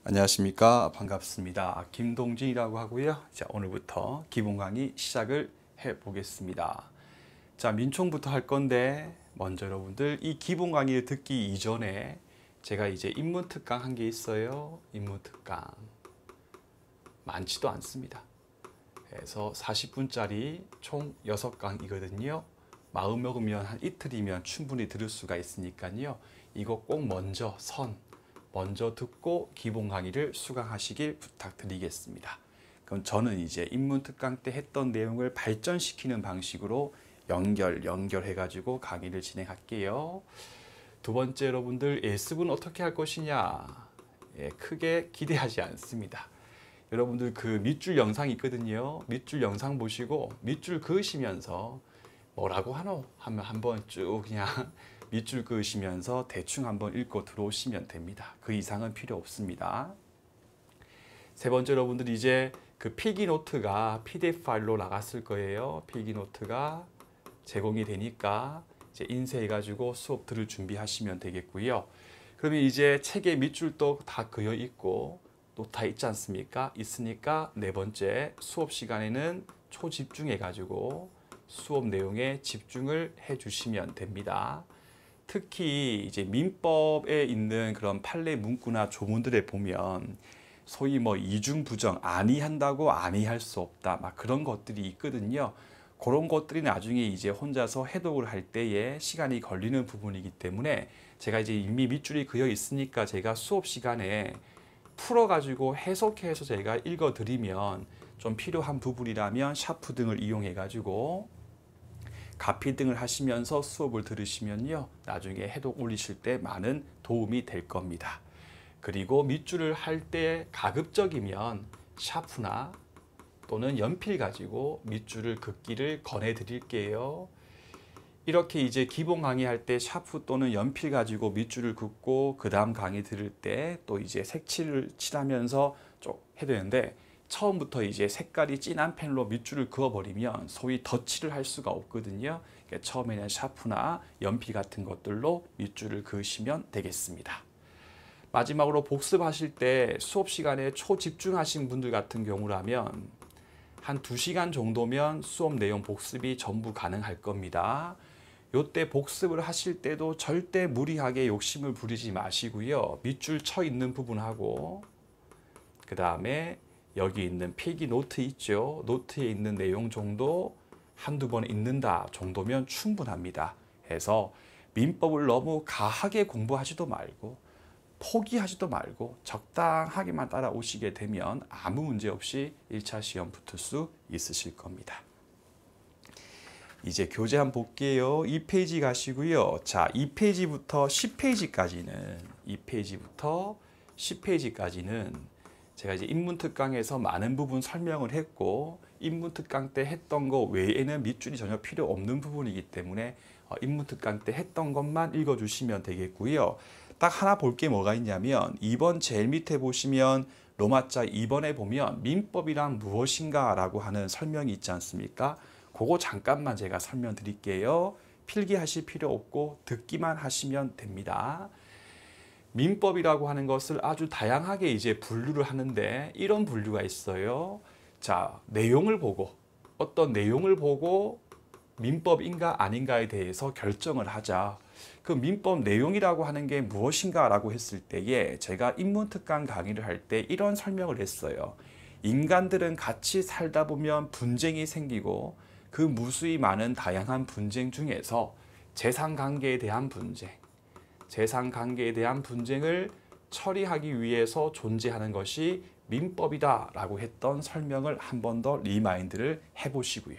안녕하십니까. 반갑습니다. 김동진이라고 하고요. 자, 오늘부터 기본 강의 시작을 해 보겠습니다. 자, 민총부터 할 건데 먼저 여러분들 이 기본 강의를 듣기 이전에 제가 이제 인문 특강 한 게 있어요. 인문 특강 많지도 않습니다. 그래서 40분짜리 총 6강이거든요. 마음 먹으면 한 이틀이면 충분히 들을 수가 있으니까요. 이거 꼭 먼저 듣고 기본 강의를 수강하시길 부탁드리겠습니다. 그럼 저는 이제 인문 특강 때 했던 내용을 발전시키는 방식으로 연결해가지고 강의를 진행할게요. 두 번째, 여러분들 예습은 어떻게 할 것이냐? 크게 기대하지 않습니다. 여러분들 그 밑줄 영상 있거든요. 밑줄 영상 보시고 밑줄 그으시면서 뭐라고 하노? 하면 한번 쭉 그냥 밑줄 그으시면서 대충 한번 읽고 들어오시면 됩니다. 그 이상은 필요 없습니다. 세 번째, 여러분들 이제 그 필기노트가 PDF 파일로 나갔을 거예요. 필기노트가 제공이 되니까 이제 인쇄해가지고 수업 들을 준비하시면 되겠고요. 그러면 이제 책에 밑줄도 다 그려 있고 또 다 있지 않습니까? 있으니까 네 번째 수업 시간에는 초집중해가지고 수업 내용에 집중을 해주시면 됩니다. 특히 이제 민법에 있는 그런 판례 문구나 조문들에 보면 소위 뭐 이중부정, 아니한다고 아니할 수 없다, 막 그런 것들이 있거든요. 그런 것들이 나중에 이제 혼자서 해독을 할 때에 시간이 걸리는 부분이기 때문에 제가 이제 이미 밑줄이 그려 있으니까 제가 수업 시간에 풀어가지고 해석해서 제가 읽어드리면 좀 필요한 부분이라면 샤프 등을 이용해가지고 가피 등을 하시면서 수업을 들으시면요, 나중에 해독 올리실 때 많은 도움이 될 겁니다. 그리고 밑줄을 할 때 가급적이면 샤프나 또는 연필 가지고 밑줄을 긋기를 권해 드릴게요. 이렇게 이제 기본 강의할 때 샤프 또는 연필 가지고 밑줄을 긋고 그 다음 강의 들을 때 또 이제 색칠을 칠하면서 좀 해야 되는데, 처음부터 이제 색깔이 진한 펜으로 밑줄을 그어버리면 소위 덧칠을 할 수가 없거든요. 그러니까 처음에는 샤프나 연필 같은 것들로 밑줄을 그으시면 되겠습니다. 마지막으로 복습하실 때 수업 시간에 초집중하신 분들 같은 경우라면 한 2시간 정도면 수업 내용 복습이 전부 가능할 겁니다. 요때 복습을 하실 때도 절대 무리하게 욕심을 부리지 마시고요. 밑줄 쳐 있는 부분하고 그 다음에 여기 있는 필기 노트 있죠. 노트에 있는 내용 정도 한두 번 읽는다 정도면 충분합니다. 해서 민법을 너무 가하게 공부하지도 말고 포기하지도 말고 적당하게만 따라오시게 되면 아무 문제 없이 1차 시험 붙을 수 있으실 겁니다. 이제 교재 한번 볼게요. 2페이지 가시고요. 자, 2페이지부터 10페이지까지는 제가 이제 인문특강에서 많은 부분 설명을 했고, 인문특강 때 했던 거 외에는 밑줄이 전혀 필요 없는 부분이기 때문에 인문특강 때 했던 것만 읽어주시면 되겠고요. 딱 하나 볼 게 뭐가 있냐면 2번 제일 밑에 보시면 로마자 2번에 보면 민법이란 무엇인가 라고 하는 설명이 있지 않습니까? 그거 잠깐만 제가 설명드릴게요. 필기하실 필요 없고 듣기만 하시면 됩니다. 민법이라고 하는 것을 아주 다양하게 이제 분류를 하는데 이런 분류가 있어요. 자, 어떤 내용을 보고 민법인가 아닌가에 대해서 결정을 하자. 그 민법 내용이라고 하는 게 무엇인가 라고 했을 때에 제가 인문특강 강의를 할 때 이런 설명을 했어요. 인간들은 같이 살다 보면 분쟁이 생기고 그 무수히 많은 다양한 분쟁 중에서 재산관계에 대한 분쟁을 처리하기 위해서 존재하는 것이 민법이다 라고 했던 설명을 한 번 더 리마인드를 해보시고요.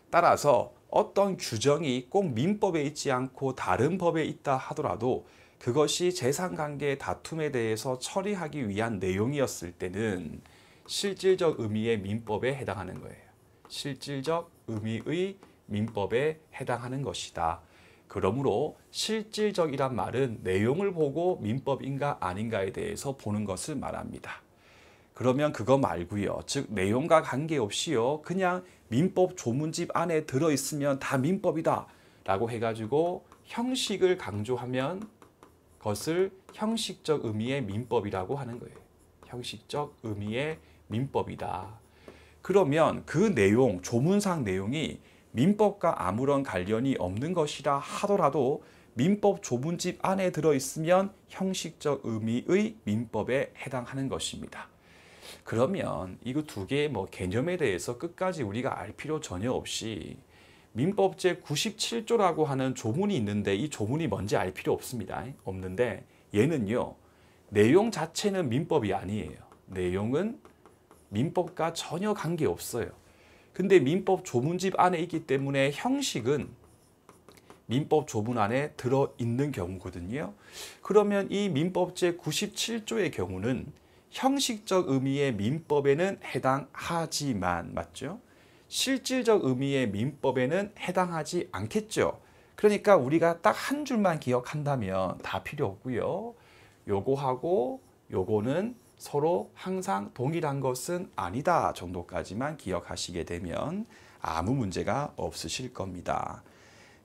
따라서 어떤 규정이 꼭 민법에 있지 않고 다른 법에 있다 하더라도 그것이 재산관계의 다툼에 대해서 처리하기 위한 내용이었을 때는 실질적 의미의 민법에 해당하는 거예요. 실질적 의미의 민법에 해당하는 것이다. 그러므로 실질적이란 말은 내용을 보고 민법인가 아닌가에 대해서 보는 것을 말합니다. 그러면 그거 말고요. 즉 내용과 관계없이요. 그냥 민법 조문집 안에 들어있으면 다 민법이다 라고 해가지고 형식을 강조하면 것을 형식적 의미의 민법이라고 하는 거예요. 형식적 의미의 민법이다. 그러면 그 내용, 조문상 내용이 민법과 아무런 관련이 없는 것이라 하더라도 민법 조문집 안에 들어있으면 형식적 의미의 민법에 해당하는 것입니다. 그러면 이거 두 개의 개념에 대해서 끝까지 우리가 알 필요 전혀 없이 민법 제97조라고 하는 조문이 있는데 이 조문이 뭔지 알 필요 없습니다. 없는데 얘는요, 내용 자체는 민법이 아니에요. 내용은 민법과 전혀 관계없어요. 근데 민법 조문집 안에 있기 때문에 형식은 민법 조문 안에 들어있는 경우거든요. 그러면 이 민법 제97조의 경우는 형식적 의미의 민법에는 해당하지만, 맞죠? 실질적 의미의 민법에는 해당하지 않겠죠. 그러니까 우리가 딱 한 줄만 기억한다면 다 필요 없고요. 요거하고 요거는 서로 항상 동일한 것은 아니다 정도까지만 기억하시게 되면 아무 문제가 없으실 겁니다.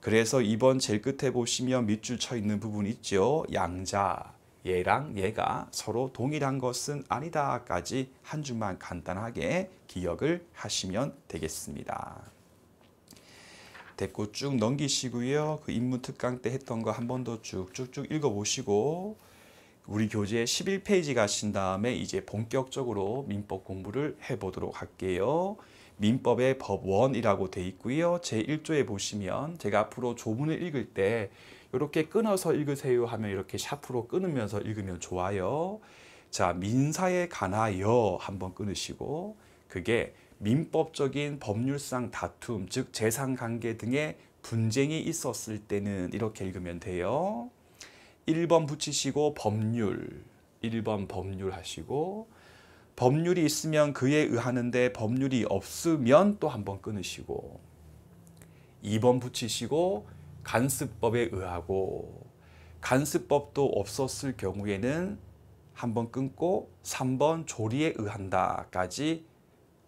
그래서 이번 제일 끝에 보시면 밑줄 쳐 있는 부분 있죠. 양자, 얘랑 얘가 서로 동일한 것은 아니다까지 한 줄만 간단하게 기억을 하시면 되겠습니다. 됐고 쭉 넘기시고요. 그 인문 특강 때 했던 거 한 번 더 쭉쭉쭉 읽어보시고 우리 교재 11페이지 가신 다음에 이제 본격적으로 민법 공부를 해보도록 할게요. 민법의 법원이라고 돼 있고요. 제1조에 보시면 제가 앞으로 조문을 읽을 때 이렇게 끊어서 읽으세요 하면 이렇게 샤프로 끊으면서 읽으면 좋아요. 자, 민사에 관하여 한번 끊으시고 그게 민법적인 법률상 다툼, 즉 재산관계 등의 분쟁이 있었을 때는 이렇게 읽으면 돼요. 1번 붙이시고 법률, 1번 법률 하시고 법률이 있으면 그에 의하는데 법률이 없으면 또 한번 끊으시고 2번 붙이시고 간습법에 의하고 간습법도 없었을 경우에는 한번 끊고 3번 조리에 의한다까지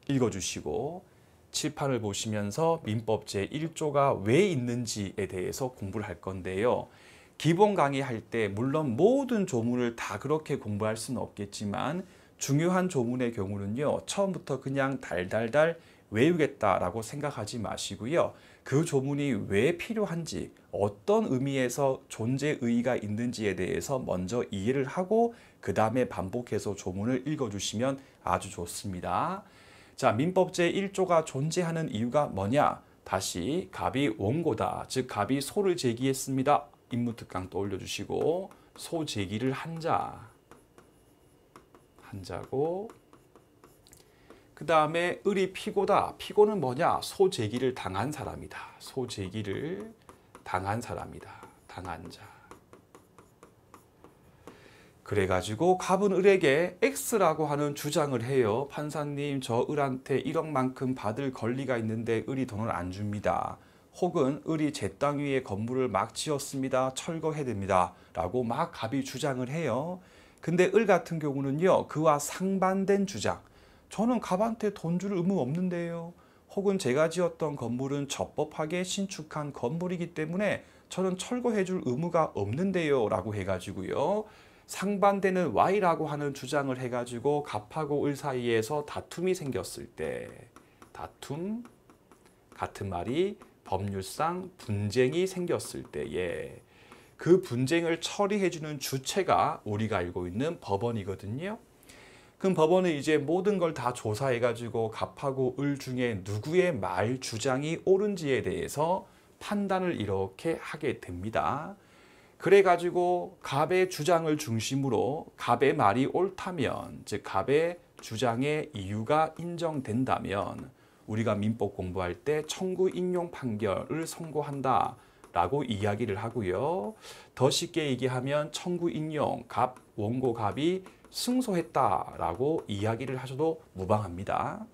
읽어주시고 칠판을 보시면서 민법 제1조가 왜 있는지에 대해서 공부를 할 건데요. 기본 강의할 때 물론 모든 조문을 다 그렇게 공부할 수는 없겠지만 중요한 조문의 경우는요. 처음부터 그냥 달달달 외우겠다라고 생각하지 마시고요. 그 조문이 왜 필요한지 어떤 의미에서 존재 의의가 있는지에 대해서 먼저 이해를 하고 그 다음에 반복해서 조문을 읽어주시면 아주 좋습니다. 자, 민법 제1조가 존재하는 이유가 뭐냐? 다시 갑이 원고다. 즉 갑이 소를 제기했습니다. 인문특강 또 올려주시고 소 제기를 한자고 그 다음에 을이 피고다. 피고는 뭐냐? 소 제기를 당한 사람이다. 소 제기를 당한 사람이다. 당한 자. 그래가지고 갑은 을에게 X라고 하는 주장을 해요. 판사님, 저 을한테 1억만큼 받을 권리가 있는데 을이 돈을 안 줍니다. 혹은 을이 제 땅 위에 건물을 막 지었습니다. 철거해야 됩니다. 라고 막 갑이 주장을 해요. 근데 을 같은 경우는요. 그와 상반된 주장. 저는 갑한테 돈 줄 의무 없는데요. 혹은 제가 지었던 건물은 적법하게 신축한 건물이기 때문에 저는 철거해 줄 의무가 없는데요. 라고 해가지고요. 상반되는 Y라고 하는 주장을 해가지고 갑하고 을 사이에서 다툼이 생겼을 때 다툼, 같은 말이 법률상 분쟁이 생겼을 때에 그 분쟁을 처리해주는 주체가 우리가 알고 있는 법원이거든요. 그럼 법원은 이제 모든 걸 다 조사해가지고 갑하고 을 중에 누구의 말 주장이 옳은지에 대해서 판단을 이렇게 하게 됩니다. 그래가지고 갑의 주장을 중심으로 갑의 말이 옳다면, 즉 갑의 주장의 이유가 인정된다면 우리가 민법 공부할 때 청구 인용 판결을 선고한다 라고 이야기를 하고요. 더 쉽게 얘기하면 청구 인용, 갑, 원고 갑이 승소했다 라고 이야기를 하셔도 무방합니다.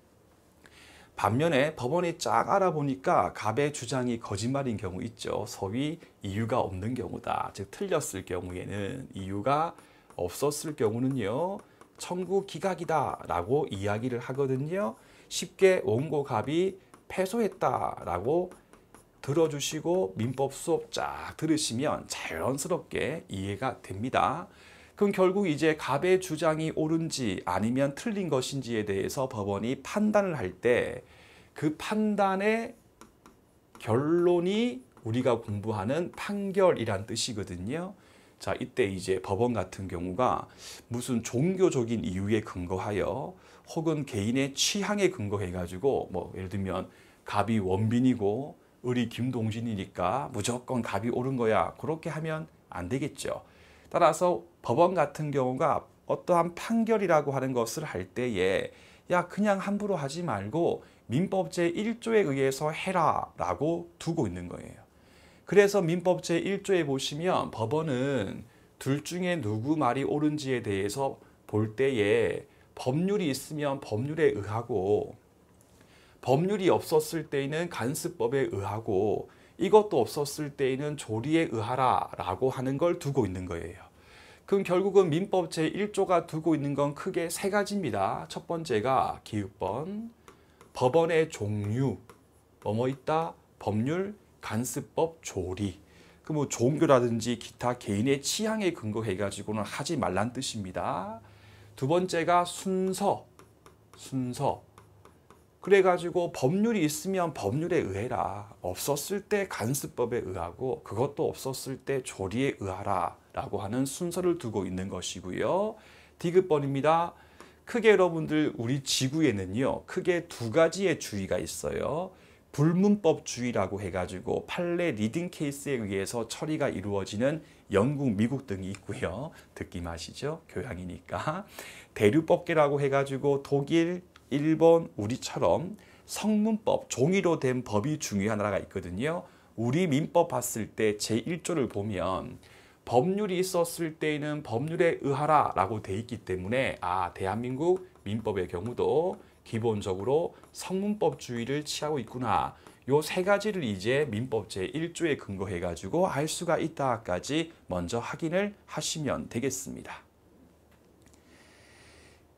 반면에 법원이 쫙 알아보니까 갑의 주장이 거짓말인 경우 있죠. 소위 이유가 없는 경우다. 즉 틀렸을 경우에는, 이유가 없었을 경우는요. 청구 기각이다 라고 이야기를 하거든요. 쉽게 원고 갑이 패소했다 라고 들어주시고 민법 수업 쫙 들으시면 자연스럽게 이해가 됩니다. 그럼 결국 이제 갑의 주장이 옳은지 아니면 틀린 것인지에 대해서 법원이 판단을 할 때 그 판단의 결론이 우리가 공부하는 판결이란 뜻이거든요. 자, 이때 이제 법원 같은 경우가 무슨 종교적인 이유에 근거하여 혹은 개인의 취향에 근거해 가지고 뭐 예를 들면 갑이 원빈이고 을이 김동진이니까 무조건 갑이 옳은 거야, 그렇게 하면 안 되겠죠. 따라서 법원 같은 경우가 어떠한 판결이라고 하는 것을 할 때에 야, 그냥 함부로 하지 말고 민법 제1조에 의해서 해라 라고 두고 있는 거예요. 그래서 민법 제1조에 보시면 법원은 둘 중에 누구 말이 옳은지에 대해서 볼 때에 법률이 있으면 법률에 의하고 법률이 없었을 때에는 간습법에 의하고 이것도 없었을 때에는 조리에 의하라 라고 하는 걸 두고 있는 거예요. 그럼 결국은 민법 제1조가 두고 있는 건 크게 세 가지입니다. 첫 번째가 기읍번, 법원의 종류, 뭐뭐 있다, 법률, 간습법, 조리. 그 뭐 종교라든지 기타 개인의 취향에 근거해 가지고는 하지 말란 뜻입니다. 두 번째가 순서. 그래가지고 법률이 있으면 법률에 의해라. 없었을 때 간습법에 의하고 그것도 없었을 때 조리에 의하라 라고 하는 순서를 두고 있는 것이고요. 디귿번입니다. 크게 여러분들 우리 지구에는요, 크게 두 가지의 주의가 있어요. 불문법주의라고 해가지고 판례 리딩 케이스에 의해서 처리가 이루어지는 영국, 미국 등이 있고요. 듣기 마시죠? 교양이니까. 대류법계라고 해가지고 독일, 일본, 우리처럼 성문법, 종이로 된 법이 중요한 나라가 있거든요. 우리 민법 봤을 때 제1조를 보면 법률이 있었을 때에는 법률에 의하라 라고 돼 있기 때문에 대한민국 민법의 경우도 기본적으로 성문법주의를 취하고 있구나. 요 세 가지를 이제 민법 제1조에 근거해 가지고 알 수가 있다까지 먼저 확인을 하시면 되겠습니다.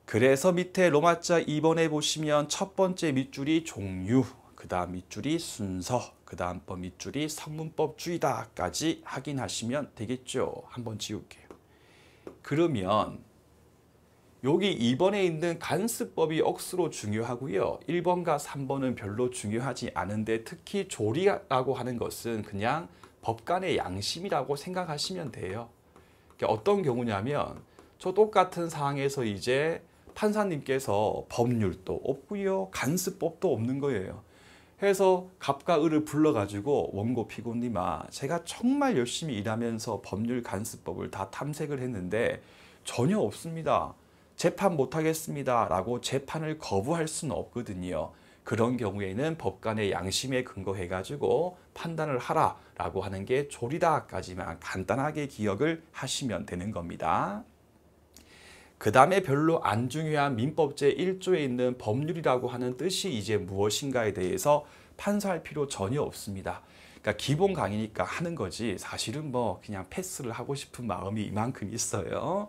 그래서 밑에 로마자 2번에 보시면 첫 번째 밑줄이 종류, 그 다음 밑줄이 순서, 그 다음 번 밑줄이 성문법주의다까지 확인하시면 되겠죠. 한번 지울게요. 그러면 여기 2번에 있는 간습법이 억수로 중요하고요. 1번과 3번은 별로 중요하지 않은데 특히 조리라고 하는 것은 그냥 법관의 양심이라고 생각하시면 돼요. 어떤 경우냐면 저 똑같은 상황에서 이제 판사님께서 법률도 없고요. 간습법도 없는 거예요. 해서 갑과 을을 불러가지고 원고 피고님아, 제가 정말 열심히 일하면서 법률 간습법을 다 탐색을 했는데 전혀 없습니다. 재판 못하겠습니다 라고 재판을 거부할 수는 없거든요. 그런 경우에는 법관의 양심에 근거해가지고 판단을 하라 라고 하는 게 조리다까지만 간단하게 기억을 하시면 되는 겁니다. 그 다음에 별로 안 중요한 민법 제1조에 있는 법률이라고 하는 뜻이 이제 무엇인가에 대해서 판사할 필요 전혀 없습니다. 그러니까 기본 강의니까 하는 거지 사실은 뭐 그냥 패스를 하고 싶은 마음이 이만큼 있어요.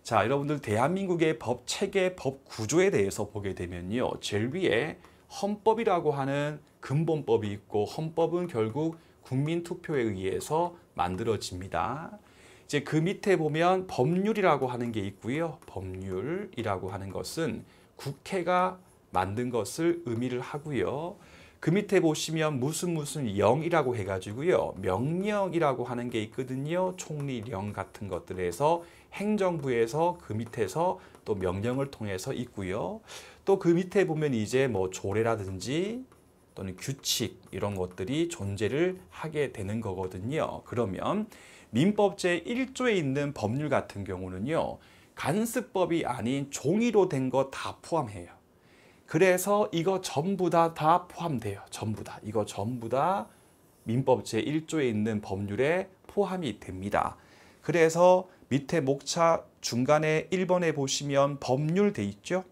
자, 여러분들 대한민국의 법 체계, 법 구조에 대해서 보게 되면요. 제일 위에 헌법이라고 하는 근본법이 있고 헌법은 결국 국민투표에 의해서 만들어집니다. 이제 그 밑에 보면 법률이라고 하는 게 있고요. 법률이라고 하는 것은 국회가 만든 것을 의미를 하고요. 그 밑에 보시면 무슨 영이라고 해가지고요. 명령이라고 하는 게 있거든요. 총리령 같은 것들에서 행정부에서 그 밑에서 또 명령을 통해서 있고요. 또 그 밑에 보면 이제 뭐 조례라든지 또는 규칙 이런 것들이 존재를 하게 되는 거거든요. 그러면 민법 제1조에 있는 법률 같은 경우는요. 간습법이 아닌 종이로 된 거 다 포함해요. 그래서 이거 전부 다 포함돼요. 전부 다. 이거 전부 다 민법 제1조에 있는 법률에 포함이 됩니다. 그래서 밑에 목차 중간에 1번에 보시면 법률 돼 있죠.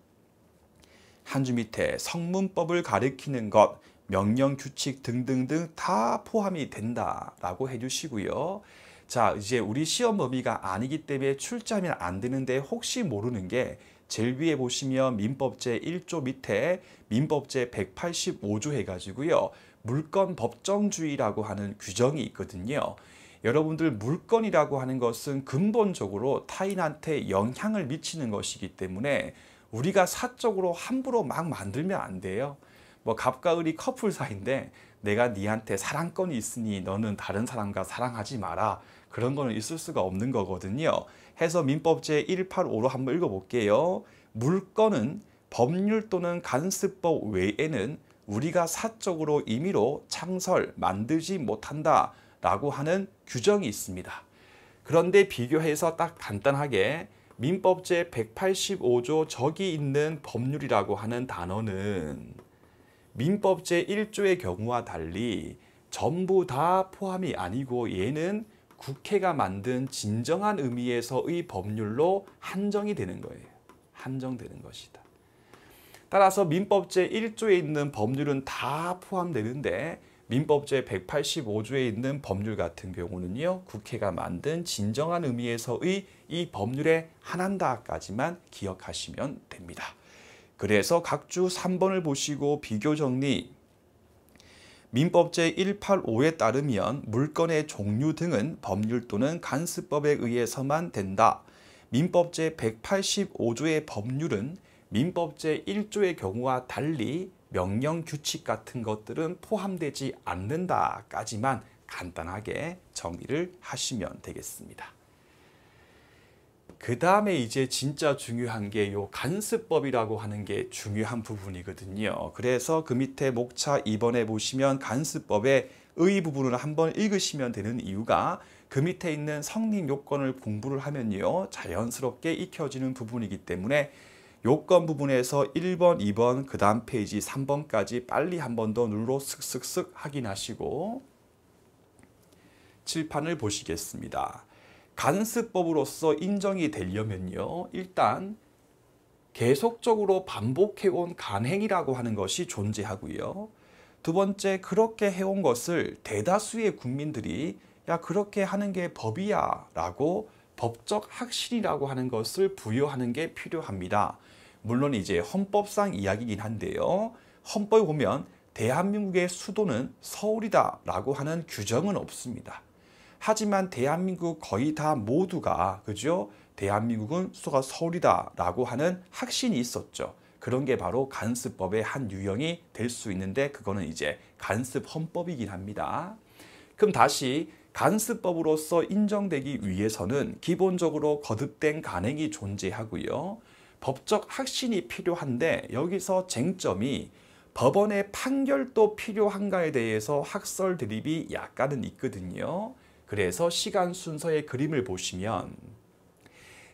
한 줄 밑에 성문법을 가리키는 것, 명령, 규칙 등등등 다 포함이 된다라고 해주시고요. 자, 이제 우리 시험 범위가 아니기 때문에 출제하면 안 되는데 혹시 모르는 게 제일 위에 보시면 민법 제1조 밑에 민법 제185조 해가지고요. 물권 법정주의라고 하는 규정이 있거든요. 여러분들 물권이라고 하는 것은 근본적으로 타인한테 영향을 미치는 것이기 때문에 우리가 사적으로 함부로 막 만들면 안 돼요. 뭐 갑과 을이 커플 사이인데 내가 니한테 사랑권이 있으니 너는 다른 사람과 사랑하지 마라. 그런 거는 있을 수가 없는 거거든요. 해서 민법 제185로 한번 읽어볼게요. 물권은 법률 또는 간습법 외에는 우리가 사적으로 임의로 창설, 만들지 못한다 라고 하는 규정이 있습니다. 그런데 비교해서 딱 간단하게 민법 제185조 저기 있는 법률이라고 하는 단어는 민법 제1조의 경우와 달리 전부 다 포함이 아니고 얘는 국회가 만든 진정한 의미에서의 법률로 한정이 되는 거예요. 한정되는 것이다. 따라서 민법 제1조에 있는 법률은 다 포함되는데 민법 제185조에 있는 법률 같은 경우는요. 국회가 만든 진정한 의미에서의 이 법률에 한한다까지만 기억하시면 됩니다. 그래서 각주 3번을 보시고 비교 정리. 민법 제185에 따르면 물건의 종류 등은 법률 또는 간습법에 의해서만 된다. 민법 제185조의 법률은 민법 제1조의 경우와 달리 명령 규칙 같은 것들은 포함되지 않는다까지만 간단하게 정리를 하시면 되겠습니다. 그 다음에 이제 진짜 중요한 게 요 간습법이라고 하는 게 중요한 부분이거든요. 그래서 그 밑에 목차 2번에 보시면 간습법의 의 부분을 한번 읽으시면 되는 이유가 그 밑에 있는 성립 요건을 공부를 하면요. 자연스럽게 익혀지는 부분이기 때문에 요건 부분에서 1번, 2번, 그 다음 페이지 3번까지 빨리 한 번 더 눈으로 슥슥슥 확인하시고 칠판을 보시겠습니다. 간습법으로서 인정이 되려면요. 일단 계속적으로 반복해온 간행이라고 하는 것이 존재하고요. 두 번째, 그렇게 해온 것을 대다수의 국민들이 야 그렇게 하는 게 법이야 라고 법적 확신이라고 하는 것을 부여하는 게 필요합니다. 물론 이제 헌법상 이야기이긴 한데요. 헌법에 보면 대한민국의 수도는 서울이다 라고 하는 규정은 없습니다. 하지만 대한민국 거의 다 모두가 그죠? 대한민국은 수도가 서울이다 라고 하는 확신이 있었죠. 그런 게 바로 간습법의 한 유형이 될 수 있는데 그거는 이제 간습 헌법이긴 합니다. 그럼 다시 간습법으로서 인정되기 위해서는 기본적으로 거듭된 간행이 존재하고요. 법적 확신이 필요한데 여기서 쟁점이 법원의 판결도 필요한가에 대해서 학설 드립이 약간은 있거든요. 그래서 시간 순서의 그림을 보시면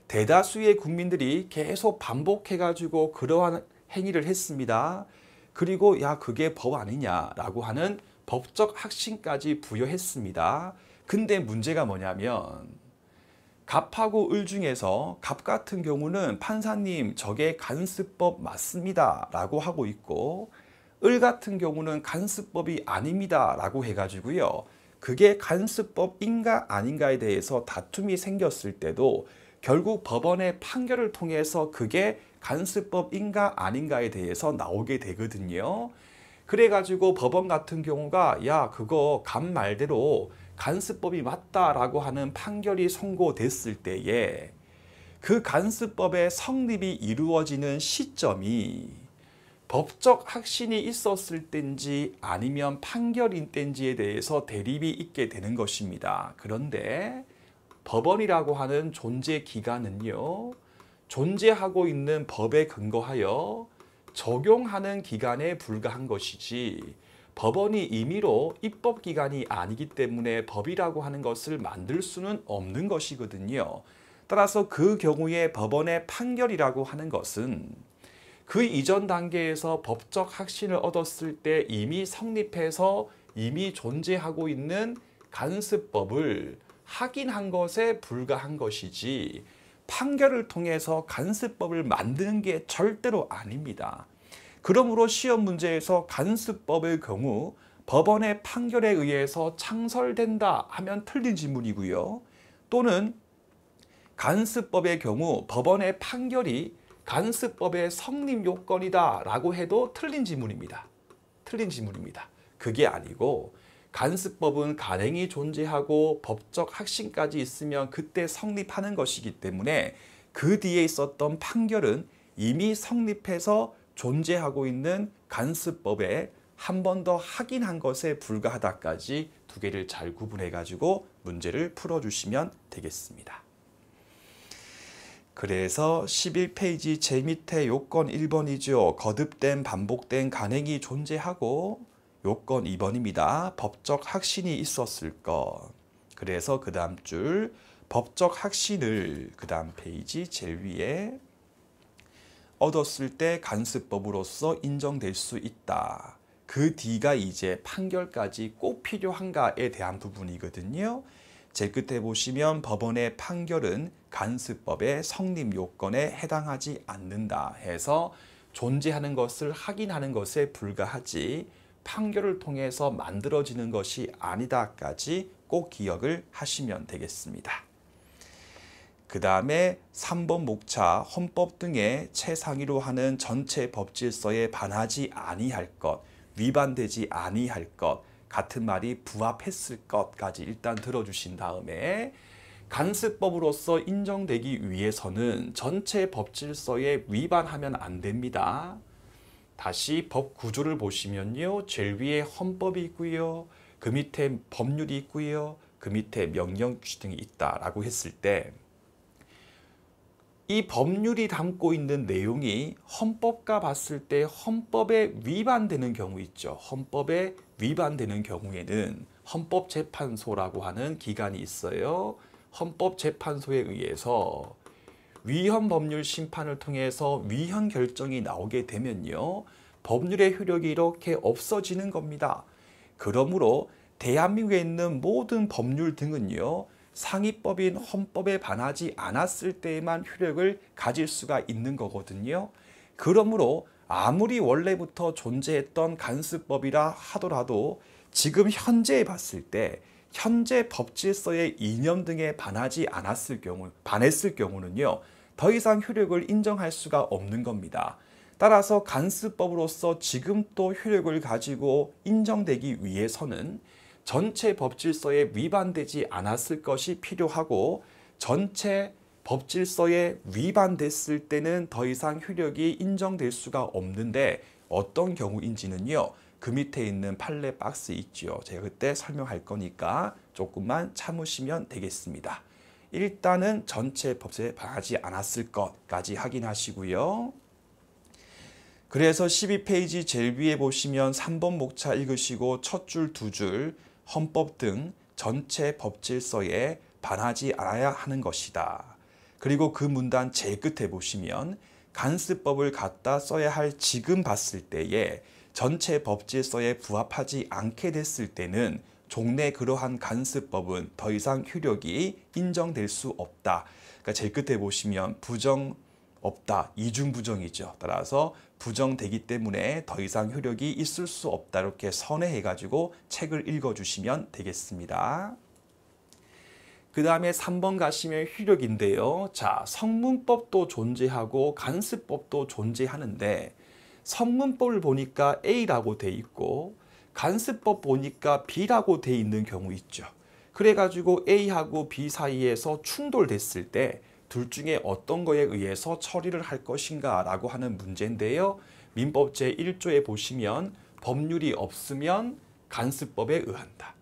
대다수의 국민들이 계속 반복해가지고 그러한 행위를 했습니다. 그리고 야 그게 법 아니냐라고 하는 법적 확신까지 부여했습니다. 근데 문제가 뭐냐면 갑하고 을 중에서 갑 같은 경우는 판사님 저게 간습법 맞습니다 라고 하고 있고 을 같은 경우는 간습법이 아닙니다 라고 해가지고요. 그게 간습법인가 아닌가에 대해서 다툼이 생겼을 때도 결국 법원의 판결을 통해서 그게 간습법인가 아닌가에 대해서 나오게 되거든요. 그래가지고 법원 같은 경우가 야 그거 간 말대로 간습법이 맞다라고 하는 판결이 선고됐을 때에 그 간습법의 성립이 이루어지는 시점이 법적 확신이 있었을 때인지 아니면 판결인 때인지에 대해서 대립이 있게 되는 것입니다. 그런데 법원이라고 하는 존재 기관은요. 존재하고 있는 법에 근거하여 적용하는 기관에 불과한 것이지 법원이 임의로 입법기관이 아니기 때문에 법이라고 하는 것을 만들 수는 없는 것이거든요. 따라서 그 경우에 법원의 판결이라고 하는 것은 그 이전 단계에서 법적 확신을 얻었을 때 이미 성립해서 이미 존재하고 있는 간습법을 확인한 것에 불과한 것이지 판결을 통해서 간습법을 만드는 게 절대로 아닙니다. 그러므로 시험 문제에서 간습법의 경우 법원의 판결에 의해서 창설된다 하면 틀린 지문이고요. 또는 간습법의 경우 법원의 판결이 간습법의 성립 요건이다 라고 해도 틀린 지문입니다. 틀린 지문입니다. 그게 아니고 간습법은 간행이 존재하고 법적 확신까지 있으면 그때 성립하는 것이기 때문에 그 뒤에 있었던 판결은 이미 성립해서 존재하고 있는 간습법에 한 번 더 확인한 것에 불과하다까지 두 개를 잘 구분해 가지고 문제를 풀어주시면 되겠습니다. 그래서 11페이지 제일 밑에 요건 1번이죠. 거듭된 반복된 간행이 존재하고 요건 2번입니다. 법적 확신이 있었을 것. 그래서 그 다음 줄 법적 확신을 그 다음 페이지 제일 위에 얻었을 때 간습법으로서 인정될 수 있다. 그 뒤가 이제 판결까지 꼭 필요한가에 대한 부분이거든요. 제 끝에 보시면 법원의 판결은 간습법의 성립 요건에 해당하지 않는다 해서 존재하는 것을 확인하는 것에 불과하지 판결을 통해서 만들어지는 것이 아니다까지 꼭 기억을 하시면 되겠습니다. 그 다음에 3번 목차 헌법 등의 최상위로 하는 전체 법질서에 반하지 아니할 것, 위반되지 아니할 것, 같은 말이 부합했을 것까지 일단 들어주신 다음에 간습법으로서 인정되기 위해서는 전체 법질서에 위반하면 안 됩니다. 다시 법 구조를 보시면요. 제일 위에 헌법이 있고요. 그 밑에 법률이 있고요. 그 밑에 명령 규칙 등이 있다라고 했을 때 이 법률이 담고 있는 내용이 헌법과 봤을 때 헌법에 위반되는 경우 있죠. 헌법에 위반되는 경우에는 헌법재판소라고 하는 기관이 있어요. 헌법재판소에 의해서 위헌 법률 심판을 통해서 위헌 결정이 나오게 되면요. 법률의 효력이 이렇게 없어지는 겁니다. 그러므로 대한민국에 있는 모든 법률 등은요. 상위법인 헌법에 반하지 않았을 때에만 효력을 가질 수가 있는 거거든요. 그러므로 아무리 원래부터 존재했던 간습법이라 하더라도 지금 현재에 봤을 때 현재 법질서의 이념 등에 반했을 경우는요. 더 이상 효력을 인정할 수가 없는 겁니다. 따라서 간습법으로서 지금 또 효력을 가지고 인정되기 위해서는 전체 법질서에 위반되지 않았을 것이 필요하고 전체 법질서에 위반됐을 때는 더 이상 효력이 인정될 수가 없는데 어떤 경우인지는요. 그 밑에 있는 판례 박스 있죠. 제가 그때 설명할 거니까 조금만 참으시면 되겠습니다. 일단은 전체 법에 반하지 않았을 것까지 확인하시고요. 그래서 12페이지 제일 위에 보시면 3번 목차 읽으시고 첫 줄, 두 줄 헌법 등 전체 법질서에 반하지 않아야 하는 것이다. 그리고 그 문단 제일 끝에 보시면 간습법을 갖다 써야 할 지금 봤을 때에 전체 법질서에 부합하지 않게 됐을 때는 종래 그러한 간습법은 더 이상 효력이 인정될 수 없다. 그러니까 제일 끝에 보시면 부정 없다. 이중부정이죠. 따라서 부정되기 때문에 더 이상 효력이 있을 수 없다. 이렇게 선회해가지고 책을 읽어주시면 되겠습니다. 그 다음에 3번 가시면 효력인데요. 자, 성문법도 존재하고 간습법도 존재하는데 성문법을 보니까 A라고 돼 있고 간습법 보니까 B라고 돼 있는 경우 있죠. 그래가지고 A하고 B 사이에서 충돌됐을 때 둘 중에 어떤 거에 의해서 처리를 할 것인가 라고 하는 문제인데요. 민법 제1조에 보시면 법률이 없으면 간습법에 의한다.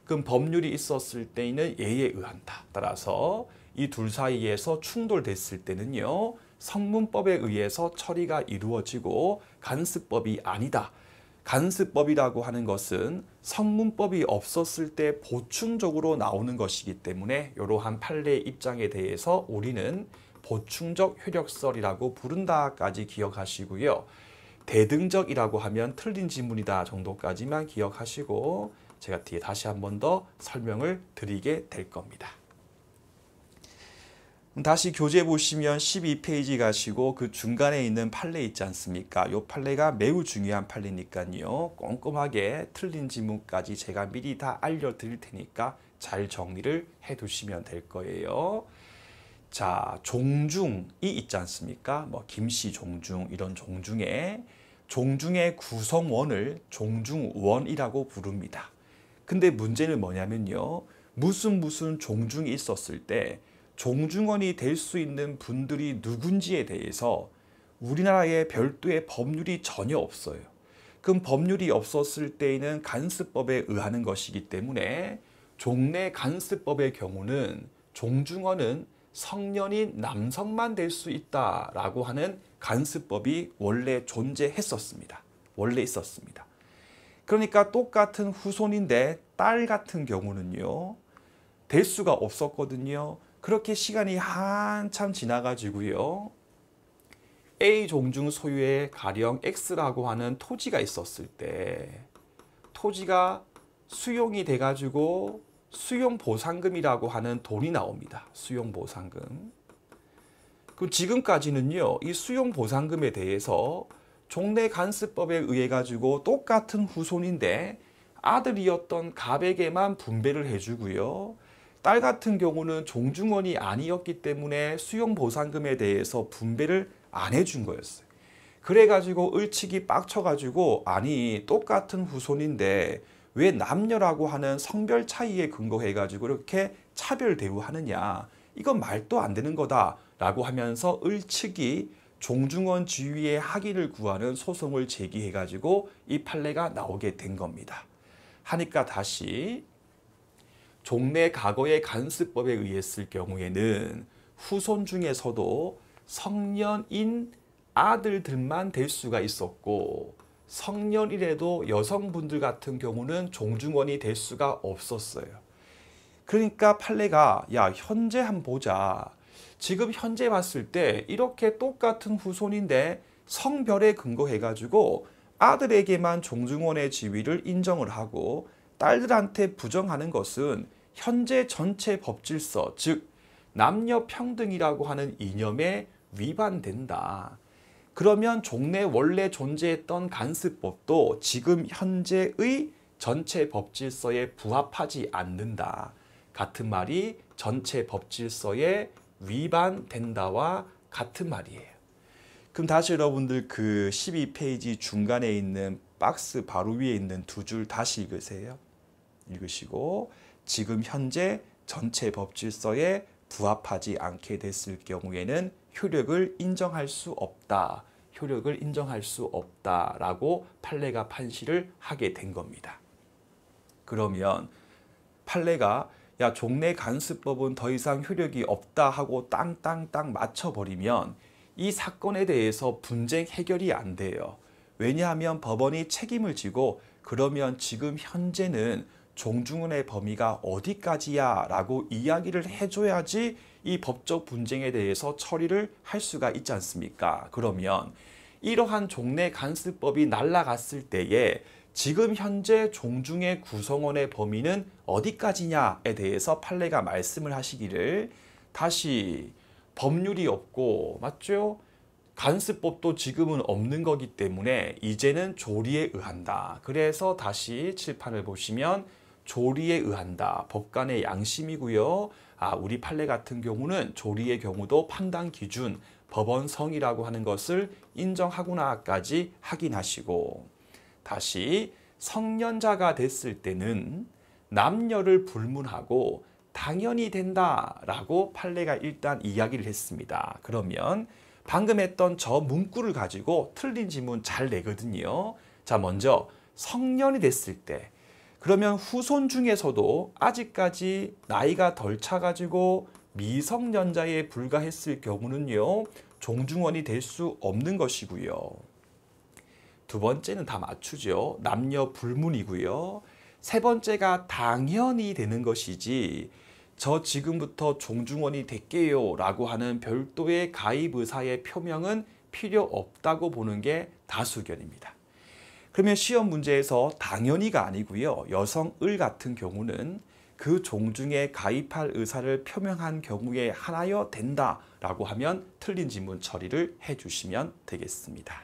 그럼 법률이 있었을 때에는 예에 의한다. 따라서 이 둘 사이에서 충돌됐을 때는요. 성문법에 의해서 처리가 이루어지고 간습법이 아니다. 간습법이라고 하는 것은 성문법이 없었을 때 보충적으로 나오는 것이기 때문에 이러한 판례의 입장에 대해서 우리는 보충적 효력설이라고 부른다까지 기억하시고요. 대등적이라고 하면 틀린 지문이다 정도까지만 기억하시고 제가 뒤에 다시 한 번 더 설명을 드리게 될 겁니다. 다시 교재 보시면 12페이지 가시고 그 중간에 있는 판례 있지 않습니까? 이 판례가 매우 중요한 판례니까요. 꼼꼼하게 틀린 지문까지 제가 미리 다 알려드릴 테니까 잘 정리를 해두시면 될 거예요. 자, 종중이 있지 않습니까? 뭐 김씨 종중 이런 종중에 종중의 구성원을 종중원이라고 부릅니다. 근데 문제는 뭐냐면요. 무슨 종중이 있었을 때 종중원이 될 수 있는 분들이 누군지에 대해서 우리나라에 별도의 법률이 전혀 없어요. 그럼 법률이 없었을 때에는 간습법에 의하는 것이기 때문에 종래 간습법의 경우는 종중원은 성년인 남성만 될 수 있다라고 하는 간습법이 원래 존재했었습니다. 원래 있었습니다. 그러니까 똑같은 후손인데 딸 같은 경우는요. 될 수가 없었거든요. 그렇게 시간이 한참 지나가지고요. A 종중 소유의 가령 X라고 하는 토지가 있었을 때 토지가 수용이 돼가지고 수용보상금이라고 하는 돈이 나옵니다. 수용보상금. 그 지금까지는요. 이 수용보상금에 대해서 종래 간습법에 의해 가지고 똑같은 후손인데 아들이었던 갑에게만 분배를 해주고요. 딸 같은 경우는 종중원이 아니었기 때문에 수용보상금에 대해서 분배를 안 해준 거였어요. 그래가지고 을칙이 빡쳐가지고 아니 똑같은 후손인데 왜 남녀라고 하는 성별 차이에 근거해가지고 이렇게 차별 대우하느냐. 이건 말도 안 되는 거다라고 하면서 을측이 종중원 지위의 학위를 구하는 소송을 제기해가지고 이 판례가 나오게 된 겁니다. 하니까 다시 종래 과거의 간습법에 의했을 경우에는 후손 중에서도 성년인 아들들만 될 수가 있었고 성년이라도 여성분들 같은 경우는 종중원이 될 수가 없었어요. 그러니까 판례가 야 현재 한번 보자. 지금 현재 봤을 때 이렇게 똑같은 후손인데 성별에 근거해가지고 아들에게만 종중원의 지위를 인정을 하고 딸들한테 부정하는 것은 현재 전체 법질서 즉 남녀 평등이라고 하는 이념에 위반된다. 그러면 종래 원래 존재했던 간습법도 지금 현재의 전체 법질서에 부합하지 않는다. 같은 말이 전체 법질서에 위반된다와 같은 말이에요. 그럼 다시 여러분들 그 12페이지 중간에 있는 박스 바로 위에 있는 두 줄 다시 읽으세요. 읽으시고 지금 현재 전체 법질서에 부합하지 않게 됐을 경우에는 효력을 인정할 수 없다. 효력을 인정할 수 없다라고 판례가 판시를 하게 된 겁니다. 그러면 판례가 야 종래 간습법은 더 이상 효력이 없다 하고 땅땅땅 맞춰버리면 이 사건에 대해서 분쟁 해결이 안 돼요. 왜냐하면 법원이 책임을 지고 그러면 지금 현재는 종중원의 범위가 어디까지야 라고 이야기를 해줘야지 이 법적 분쟁에 대해서 처리를 할 수가 있지 않습니까? 그러면 이러한 종래 간습법이 날아갔을 때에 지금 현재 종중의 구성원의 범위는 어디까지냐에 대해서 판례가 말씀을 하시기를 다시 법률이 없고 맞죠? 간습법도 지금은 없는 거기 때문에 이제는 조리에 의한다. 그래서 다시 칠판을 보시면 조리에 의한다. 법관의 양심이고요. 우리 판례 같은 경우는 조리의 경우도 판단 기준, 법원성이라고 하는 것을 인정하구나까지 확인하시고 다시 성년자가 됐을 때는 남녀를 불문하고 당연히 된다라고 판례가 일단 이야기를 했습니다. 그러면 방금 했던 저 문구를 가지고 틀린 지문 잘 내거든요. 자, 먼저 성년이 됐을 때 그러면 후손 중에서도 아직까지 나이가 덜 차가지고 미성년자에 불과했을 경우는요. 종중원이 될 수 없는 것이고요. 두 번째는 다 맞추죠. 남녀 불문이고요. 세 번째가 당연히 되는 것이지 저 지금부터 종중원이 될게요 라고 하는 별도의 가입 의사의 표명은 필요 없다고 보는 게 다수 의견입니다. 그러면 시험 문제에서 당연히가 아니고요. 여성 을 같은 경우는 그 종중에 가입할 의사를 표명한 경우에 하나여 된다라고 하면 틀린 지문 처리를 해주시면 되겠습니다.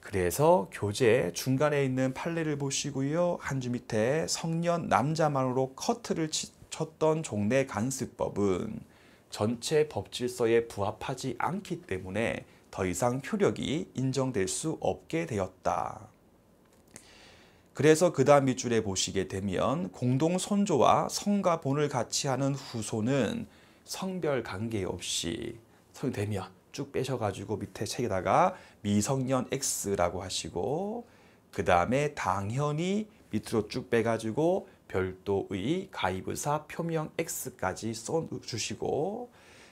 그래서 교재 중간에 있는 판례를 보시고요. 한 줄 밑에 성년 남자만으로 커트를 쳤던 종래 간습법은 전체 법질서에 부합하지 않기 때문에 더 이상 효력이 인정될 수 없게 되었다. 그래서 그 다음 밑줄에 보시게 되면 공동 손조와 성과 본을 같이 하는 후손은 성별 관계없이 되면 쭉 빼셔가지고 밑에 책에다가 미성년 X라고 하시고 그 다음에 당연히 밑으로 쭉 빼가지고 별도의 가입의사 표명 X까지 써주시고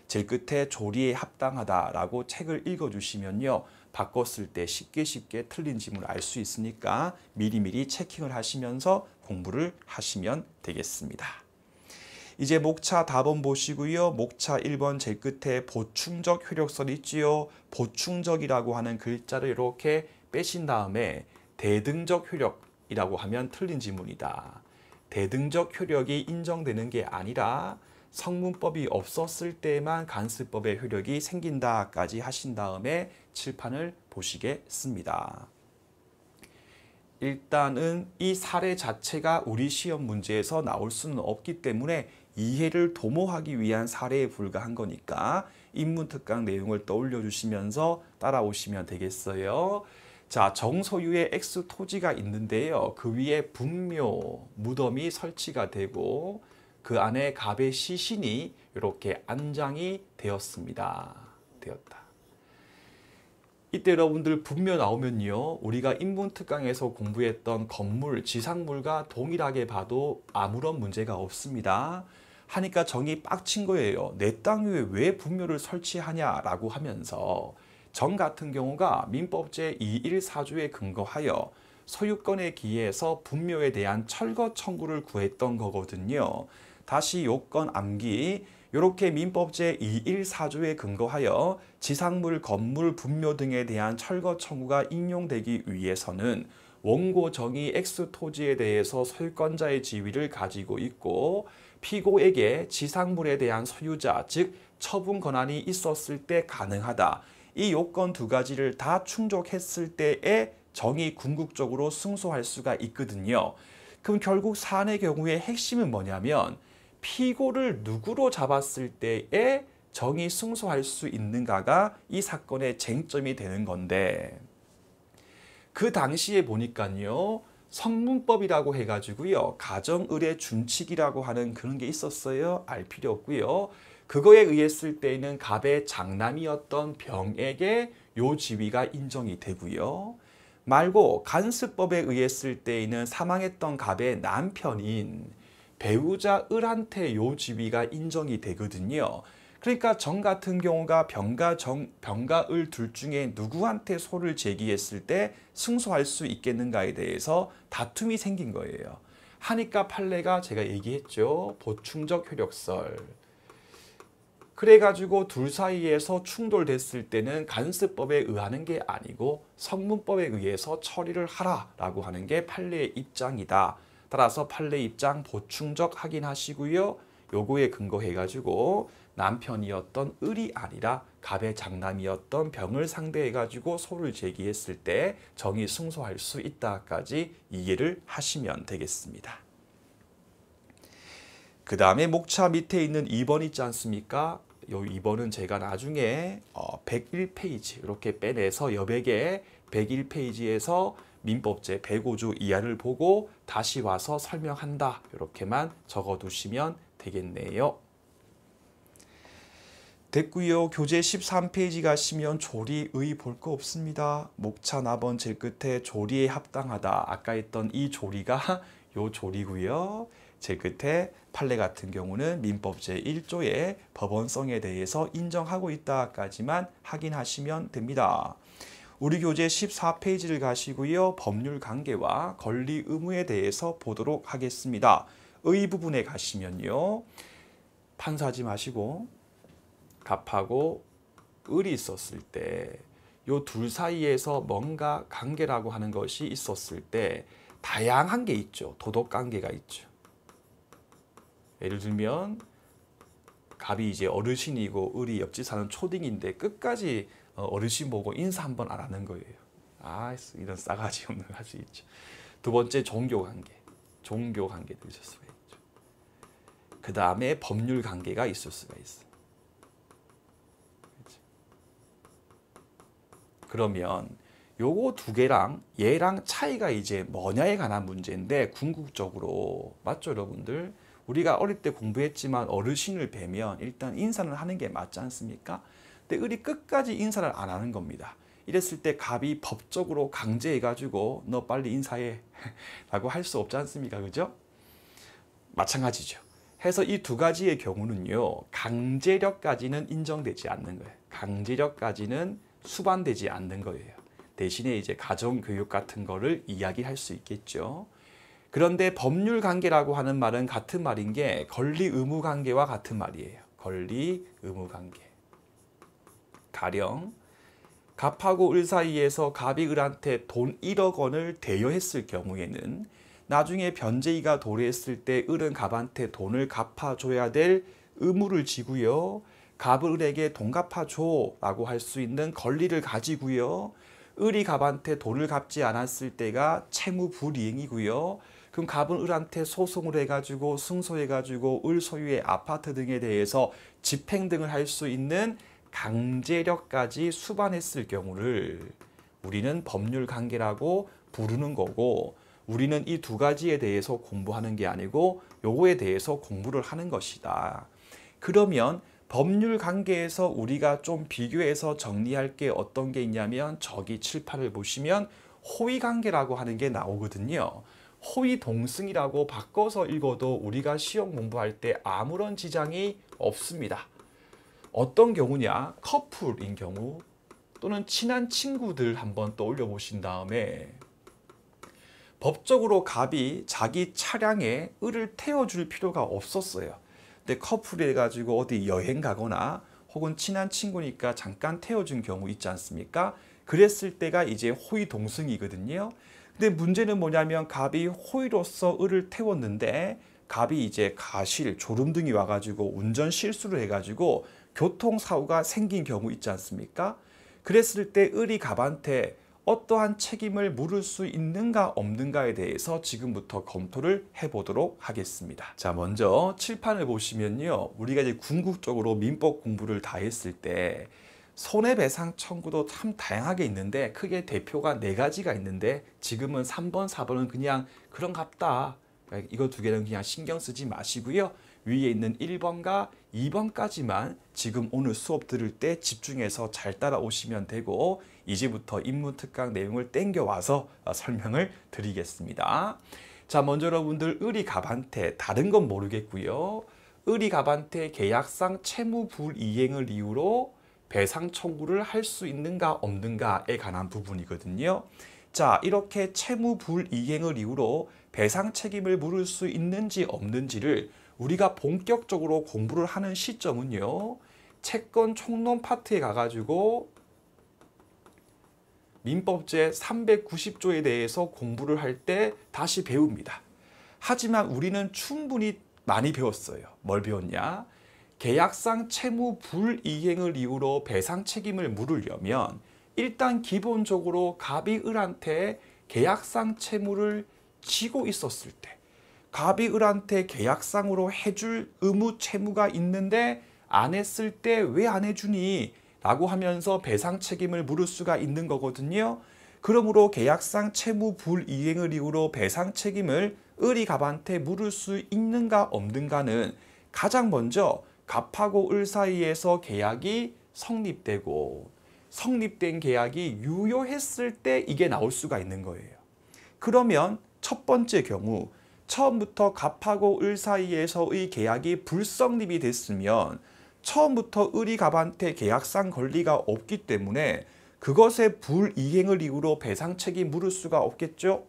제일 끝에 조리에 합당하다라고 책을 읽어주시면요. 바꿨을 때 쉽게 틀린 지문을 알 수 있으니까 미리미리 체킹을 하시면서 공부를 하시면 되겠습니다. 이제 목차 답은 보시고요. 목차 1번 제일 끝에 보충적 효력설 있지요. 보충적이라고 하는 글자를 이렇게 빼신 다음에 대등적 효력이라고 하면 틀린 지문이다. 대등적 효력이 인정되는 게 아니라 성문법이 없었을 때만 간습법의 효력이 생긴다까지 하신 다음에 칠판을 보시겠습니다. 일단은 이 사례 자체가 우리 시험 문제에서 나올 수는 없기 때문에 이해를 도모하기 위한 사례에 불과한 거니까 인문특강 내용을 떠올려 주시면서 따라오시면 되겠어요. 자, 정소유의 X 토지가 있는데요. 그 위에 분묘, 무덤이 설치가 되고 그 안에 갑의 시신이 이렇게 안장이 되었습니다. 이때 여러분들 분묘 나오면요. 우리가 인문특강에서 공부했던 건물, 지상물과 동일하게 봐도 아무런 문제가 없습니다. 하니까 정이 빡친 거예요. 내 땅 위에 왜 분묘를 설치하냐라고 하면서 정 같은 경우가 민법 제214조에 근거하여 소유권에 기해서 분묘에 대한 철거 청구를 구했던 거거든요. 다시 요건 암기. 이렇게 민법 제214조에 근거하여 지상물, 건물, 분묘 등에 대한 철거 청구가 인용되기 위해서는 원고 정의 X 토지에 대해서 소유권자의 지위를 가지고 있고 피고에게 지상물에 대한 소유자, 즉 처분 권한이 있었을 때 가능하다. 이 요건 두 가지를 다 충족했을 때에 정의 궁극적으로 승소할 수가 있거든요. 그럼 결국 사안의 경우에 핵심은 뭐냐면 피고를 누구로 잡았을 때에 정의 승소할 수 있는가가 이 사건의 쟁점이 되는 건데 그 당시에 보니까요. 성문법이라고 해가지고요. 가정의례 준칙이라고 하는 그런 게 있었어요. 알 필요 없고요. 그거에 의했을 때에는 갑의 장남이었던 병에게 요 지위가 인정이 되고요. 말고 간습법에 의했을 때에는 사망했던 갑의 남편인 배우자 을한테 요 지위가 인정이 되거든요. 그러니까 정 같은 경우가 병과 을 둘 중에 누구한테 소를 제기했을 때 승소할 수 있겠는가에 대해서 다툼이 생긴 거예요. 하니까 판례가 제가 얘기했죠. 보충적 효력설. 그래가지고 둘 사이에서 충돌됐을 때는 간습법에 의하는 게 아니고 성문법에 의해서 처리를 하라라고 하는 게 판례의 입장이다. 따라서 판례 입장 보충적 확인하시고요. 요거에 근거해가지고 남편이었던 을이 아니라 갑의 장남이었던 병을 상대해가지고 소를 제기했을 때 정의 승소할 수 있다까지 이해를 하시면 되겠습니다. 그 다음에 목차 밑에 있는 2번 있지 않습니까? 요 2번은 제가 나중에 101페이지 이렇게 빼내서 여백에 101페이지에서 민법제 105조 이하를 보고 다시 와서 설명한다. 이렇게만 적어두시면 되겠네요. 됐고요. 교재 13페이지 가시면 조리의 볼 거 없습니다. 목차 나번 제일 끝에 조리에 합당하다. 아까 했던 이 조리가 요 조리고요. 제일 끝에 판례 같은 경우는 민법 제1조의 법원성에 대해서 인정하고 있다까지만 확인하시면 됩니다. 우리 교재 14페이지를 가시고요. 법률 관계와 권리 의무에 대해서 보도록 하겠습니다. 의 부분에 가시면요. 판사하지 마시고 갑하고 을이 있었을 때 요 둘 사이에서 뭔가 관계라고 하는 것이 있었을 때 다양한 게 있죠. 도덕 관계가 있죠. 예를 들면 갑이 이제 어르신이고 을이 옆집 사는 초딩인데 끝까지 어르신 보고 인사 한번 안 하는 거예요. 아, 이런 싸가지 없는 거 할 수 있죠. 두 번째 종교 관계도 있을 수가 있죠. 그 다음에 법률 관계가 있을 수가 있어요. 그러면 요거 두 개랑 얘랑 차이가 이제 뭐냐에 관한 문제인데 궁극적으로 맞죠 여러분들? 우리가 어릴 때 공부했지만 어르신을 뵈면 일단 인사는 하는 게 맞지 않습니까? 근데 을이 끝까지 인사를 안 하는 겁니다. 이랬을 때 갑이 법적으로 강제해가지고 너 빨리 인사해 라고 할 수 없지 않습니까? 그죠? 마찬가지죠. 해서 이 두 가지의 경우는요, 강제력까지는 인정되지 않는 거예요. 강제력까지는 수반되지 않는 거예요. 대신에 이제 가정교육 같은 거를 이야기할 수 있겠죠. 그런데 법률 관계라고 하는 말은 같은 말인 게 권리 의무 관계와 같은 말이에요. 권리 의무 관계. 가령 갑하고 을 사이에서 갑이 을한테 돈 1억 원을 대여했을 경우에는 나중에 변제이가 도래했을 때 을은 갑한테 돈을 갚아줘야 될 의무를 지고요. 갑을 을에게 돈 갚아줘 라고 할 수 있는 권리를 가지고요. 을이 갑한테 돈을 갚지 않았을 때가 채무 불이행이고요. 그럼 갑은 을한테 소송을 해가지고 승소해가지고 을 소유의 아파트 등에 대해서 집행 등을 할 수 있는 강제력까지 수반했을 경우를 우리는 법률 관계라고 부르는 거고, 우리는 이 두 가지에 대해서 공부하는 게 아니고 요거에 대해서 공부를 하는 것이다. 그러면 법률 관계에서 우리가 좀 비교해서 정리할 게 어떤 게 있냐면 저기 칠판을 보시면 호의 관계라고 하는 게 나오거든요. 호의 동승이라고 바꿔서 읽어도 우리가 시험 공부할 때 아무런 지장이 없습니다. 어떤 경우냐? 커플인 경우 또는 친한 친구들 한번 떠올려 보신 다음에 법적으로 갑이 자기 차량에 을을 태워줄 필요가 없었어요. 근데 커플이 해가지고 어디 여행 가거나 혹은 친한 친구니까 잠깐 태워준 경우 있지 않습니까? 그랬을 때가 이제 호의 동승이거든요. 근데 문제는 뭐냐면 갑이 호의로서 을을 태웠는데 갑이 이제 가실, 졸음등이 와가지고 운전 실수를 해가지고 교통사고가 생긴 경우 있지 않습니까? 그랬을 때 을이 갑한테 어떠한 책임을 물을 수 있는가 없는가에 대해서 지금부터 검토를 해보도록 하겠습니다. 자, 먼저 칠판을 보시면요. 우리가 이제 궁극적으로 민법 공부를 다 했을 때 손해배상 청구도 참 다양하게 있는데 크게 대표가 4가지가 있는데 지금은 3번, 4번은 그냥 그런갑다. 이거 두 개는 그냥 신경 쓰지 마시고요. 위에 있는 1번과 2번까지만 지금 오늘 수업 들을 때 집중해서 잘 따라오시면 되고 이제부터 인문특강 내용을 땡겨와서 설명을 드리겠습니다. 자, 먼저 여러분들 을이 갑한테 다른 건 모르겠고요. 을이 갑한테 계약상 채무 불이행을 이유로 배상 청구를 할 수 있는가 없는가에 관한 부분이거든요. 자, 이렇게 채무 불이행을 이유로 배상 책임을 물을 수 있는지 없는지를 우리가 본격적으로 공부를 하는 시점은요. 채권 총론 파트에 가가지고 민법 제 390조에 대해서 공부를 할 때 다시 배웁니다. 하지만 우리는 충분히 많이 배웠어요. 뭘 배웠냐? 계약상 채무 불이행을 이유로 배상 책임을 물으려면 일단 기본적으로 갑이 을한테 계약상 채무를 지고 있었을 때, 갑이 을한테 계약상으로 해줄 의무 채무가 있는데 안 했을 때 왜 안 해주니? 라고 하면서 배상 책임을 물을 수가 있는 거거든요. 그러므로 계약상 채무 불이행을 이유로 배상 책임을 을이 갑한테 물을 수 있는가 없는가는 가장 먼저 갑하고 을 사이에서 계약이 성립되고 성립된 계약이 유효했을 때 이게 나올 수가 있는 거예요. 그러면 첫 번째 경우 처음부터 갑하고 을 사이에서의 계약이 불성립이 됐으면 처음부터 을이 갑한테 계약상 권리가 없기 때문에 그것의 불이행을 이유로 배상 책임 물을 수가 없겠죠.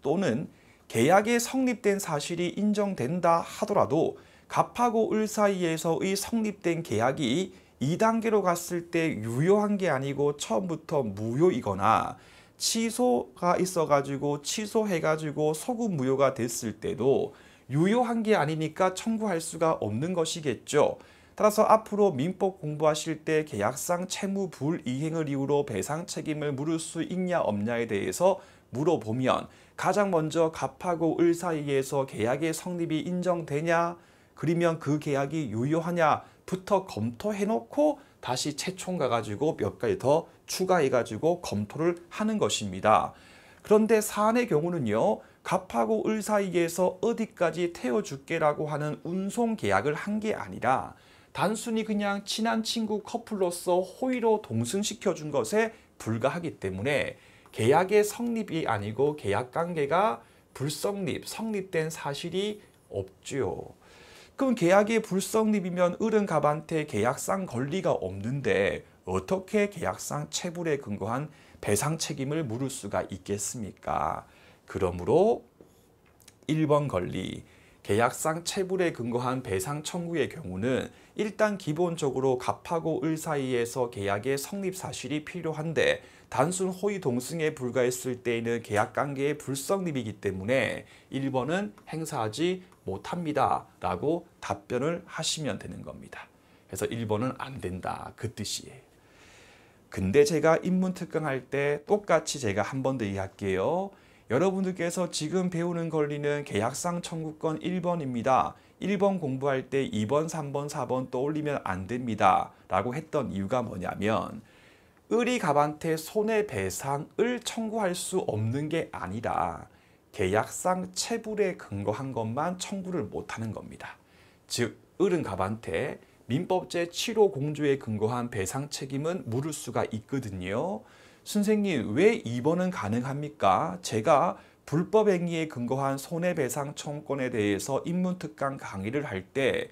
또는 계약이 성립된 사실이 인정된다 하더라도 갑하고 을 사이에서의 성립된 계약이 2단계로 갔을 때 유효한 게 아니고 처음부터 무효이거나 취소가 있어가지고 취소해가지고 소급 무효가 됐을 때도 유효한 게 아니니까 청구할 수가 없는 것이겠죠. 따라서 앞으로 민법 공부하실 때 계약상 채무 불이행을 이유로 배상 책임을 물을 수 있냐 없냐에 대해서 물어보면 가장 먼저 갑하고 을 사이에서 계약의 성립이 인정되냐, 그러면 그 계약이 유효하냐부터 검토해놓고 다시 최총 가가지고 몇 가지 더 추가해가지고 검토를 하는 것입니다. 그런데 사안의 경우는요, 갑하고 을 사이에서 어디까지 태워줄게라고 하는 운송 계약을 한 게 아니라 단순히 그냥 친한 친구 커플로서 호의로 동승시켜 준 것에 불과하기 때문에 계약의 성립이 아니고 계약 관계가 성립된 사실이 없죠. 그럼 계약의 불성립이면 을은 갑한테 계약상 권리가 없는데 어떻게 계약상 체불에 근거한 배상 책임을 물을 수가 있겠습니까? 그러므로 1번 권리, 계약상 체불에 근거한 배상 청구의 경우는 일단 기본적으로 갑하고 을 사이에서 계약의 성립 사실이 필요한데 단순 호의 동승에 불과했을 때에는 계약관계의 불성립이기 때문에 1번은 행사하지 못합니다 라고 답변을 하시면 되는 겁니다. 그래서 1번은 안 된다 그 뜻이에요. 근데 제가 인문특강할 때 똑같이 제가 한 번 더 얘기할게요. 여러분들께서 지금 배우는 권리는 계약상 청구권 1번입니다. 1번 공부할 때 2번, 3번, 4번 떠올리면 안 됩니다. 라고 했던 이유가 뭐냐면 을이 갑한테 손해배상을 청구할 수 없는 게 아니라 계약상 체불에 근거한 것만 청구를 못하는 겁니다. 즉 을은 갑한테 민법제 7호 공조에 근거한 배상 책임은 물을 수가 있거든요. 선생님 왜 2번은 가능합니까? 제가 불법 행위에 근거한 손해배상 청구권에 대해서 인문특강 강의를 할 때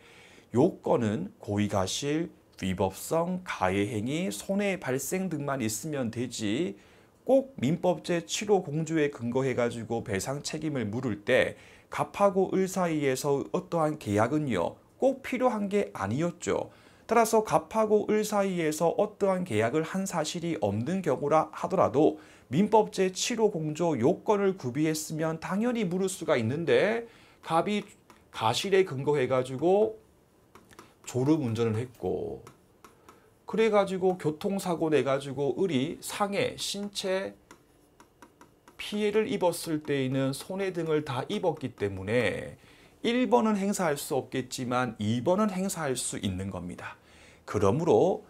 요건은 고의가실, 위법성, 가해행위, 손해 발생 등만 있으면 되지 꼭 민법제 7호 공조에 근거해가지고 배상 책임을 물을 때 갑하고 을 사이에서 어떠한 계약은요 꼭 필요한 게 아니었죠. 따라서 갑하고 을 사이에서 어떠한 계약을 한 사실이 없는 경우라 하더라도 민법제 7호 공조 요건을 구비했으면 당연히 물을 수가 있는데 갑이 가실에 근거해가지고 졸음 운전을 했고 그래가지고 교통사고 내가지고 을이 상해, 신체 피해를 입었을 때에는 손해 등을 다 입었기 때문에 1번은 행사할 수 없겠지만 2번은 행사할 수 있는 겁니다. 그러므로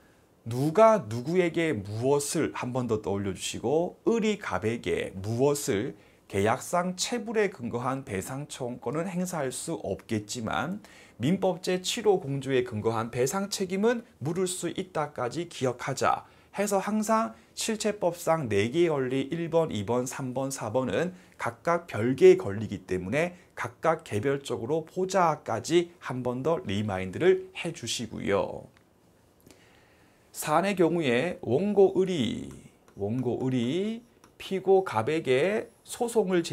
누가 누구에게 무엇을 한 번 더 떠올려 주시고 을이 갑에게 무엇을 계약상 체불에 근거한 배상 청구권은 행사할 수 없겠지만 민법제 7호 공조에 근거한 배상 책임은 물을 수 있다까지 기억하자 해서 항상 실체법상 4개의 권리 1번, 2번, 3번, 4번은 각각 별개의 권리이기 때문에 각각 개별적으로 보자까지 한 번 더 리마인드를 해주시고요. 사안의 경우에 원고 을이 피고 갑에게 소송을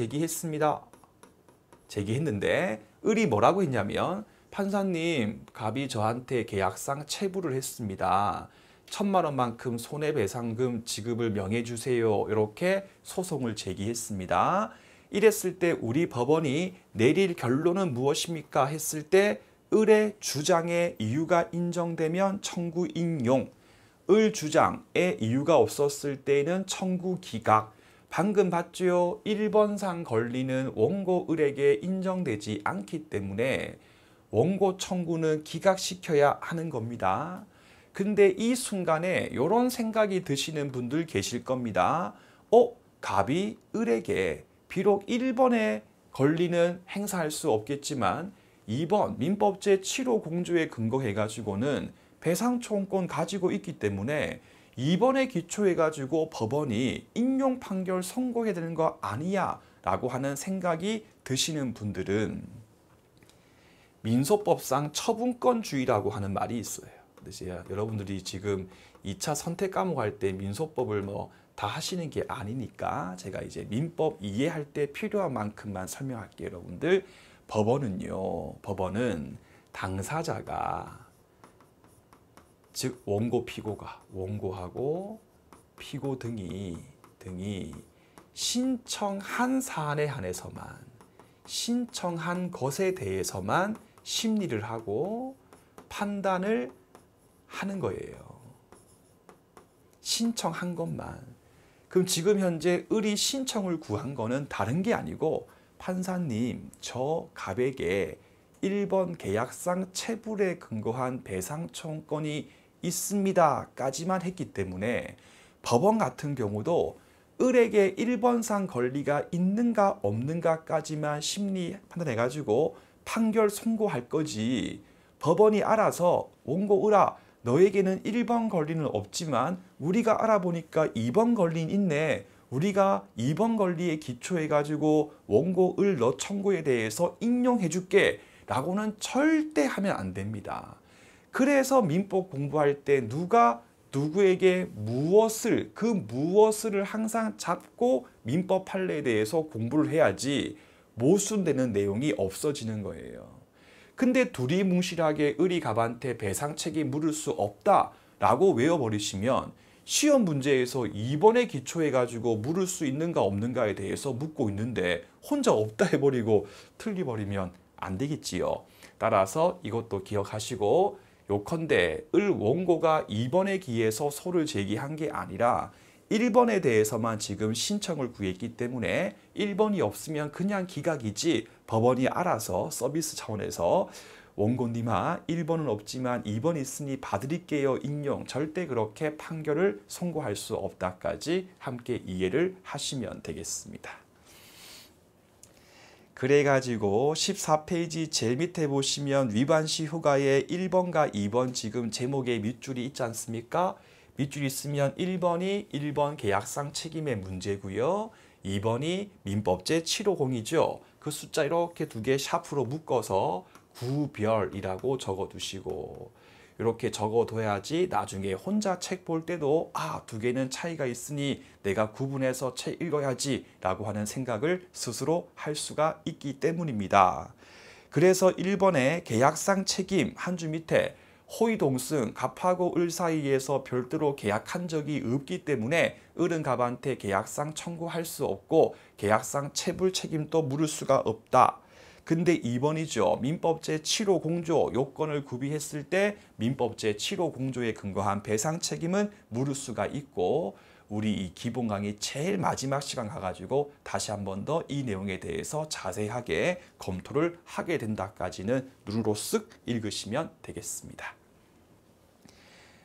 제기했는데 을이 뭐라고 했냐면 판사님 갑이 저한테 계약상 체불을 했습니다. 1,000만 원만큼 손해배상금 지급을 명해주세요. 이렇게 소송을 제기했습니다. 이랬을 때 우리 법원이 내릴 결론은 무엇입니까? 했을 때 을의 주장의 이유가 인정되면 청구 인용, 을 주장에 이유가 없었을 때는 청구 기각. 방금 봤죠? 1번상 권리는 원고 을에게 인정되지 않기 때문에 원고 청구는 기각시켜야 하는 겁니다. 근데 이 순간에 이런 생각이 드시는 분들 계실 겁니다. 갑이 을에게 비록 1번의 권리는 행사할 수 없겠지만 2번 민법제 7호 공조에 근거해가지고는 배상청구권 가지고 있기 때문에 2번에 기초해가지고 법원이 인용 판결 선고해야 되는 거 아니야 라고 하는 생각이 드시는 분들은 민소법상 처분권주의라고 하는 말이 있어요. 그래서 여러분들이 지금 2차 선택 과목 할 때 민소법을 다 하시는 게 아니니까 제가 이제 민법 이해할 때 필요한 만큼만 설명할게요. 여러분들 법원은 당사자가 즉 원고 피고가 원고하고 피고 등이 신청한 사안에 한해서만 신청한 것에 대해서만 심리를 하고 판단을 하는 거예요. 신청한 것만. 그럼 지금 현재 을이 신청을 구한 거는 다른 게 아니고 판사님 저 갑에게 1번 계약상 체불에 근거한 배상 청구권이 있습니다까지만 했기 때문에 법원 같은 경우도 을에게 1번상 권리가 있는가 없는가까지만 심리 판단해가지고 판결 선고할 거지, 법원이 알아서 원고 을아 너에게는 1번 권리는 없지만 우리가 알아보니까 2번 권리는 있네, 우리가 2번 권리에 기초해가지고 원고 을 너 청구에 대해서 인용해줄게 라고는 절대 하면 안 됩니다. 그래서 민법 공부할 때 누가 누구에게 무엇을, 그 무엇을 항상 잡고 민법 판례에 대해서 공부를 해야지 모순되는 내용이 없어지는 거예요. 근데 두리뭉실하게 을이 갑한테 배상 책임 물을 수 없다라고 외워버리시면 시험 문제에서 2번에 기초해가지고 물을 수 있는가 없는가에 대해서 묻고 있는데 혼자 없다 해버리고 틀려버리면 안 되겠지요. 따라서 이것도 기억하시고, 요컨대 을 원고가 2번에 기해서 소를 제기한 게 아니라 1번에 대해서만 지금 신청을 구했기 때문에 1번이 없으면 그냥 기각이지, 법원이 알아서 서비스 차원에서 원고님아 1번은 없지만 2번 있으니 봐드릴게요 인용, 절대 그렇게 판결을 선고할 수 없다까지 함께 이해를 하시면 되겠습니다. 그래가지고 14페이지 제일 밑에 보시면 위반시 휴가에 1번과 2번 지금 제목에 밑줄이 있지 않습니까? 밑줄이 있으면 1번이 1번 계약상 책임의 문제고요. 2번이 민법제 750이죠. 그 숫자 이렇게 두 개 샤프로 묶어서 구별이라고 적어두시고, 이렇게 적어둬야지 나중에 혼자 책 볼 때도 두 개는 차이가 있으니 내가 구분해서 책 읽어야지 라고 하는 생각을 스스로 할 수가 있기 때문입니다. 그래서 1번에 계약상 책임 한 줄 밑에 호의동승 갑하고 을 사이에서 별도로 계약한 적이 없기 때문에 을은 갑한테 계약상 청구할 수 없고 계약상 체불 책임도 물을 수가 없다. 근데 2번이죠. 민법제 7호 공조 요건을 구비했을 때 민법제 7호 공조에 근거한 배상 책임은 물을 수가 있고, 우리 이 기본 강의 제일 마지막 시간 가가지고 다시 한 번 더 이 내용에 대해서 자세하게 검토를 하게 된다까지는 누르로 쓱 읽으시면 되겠습니다.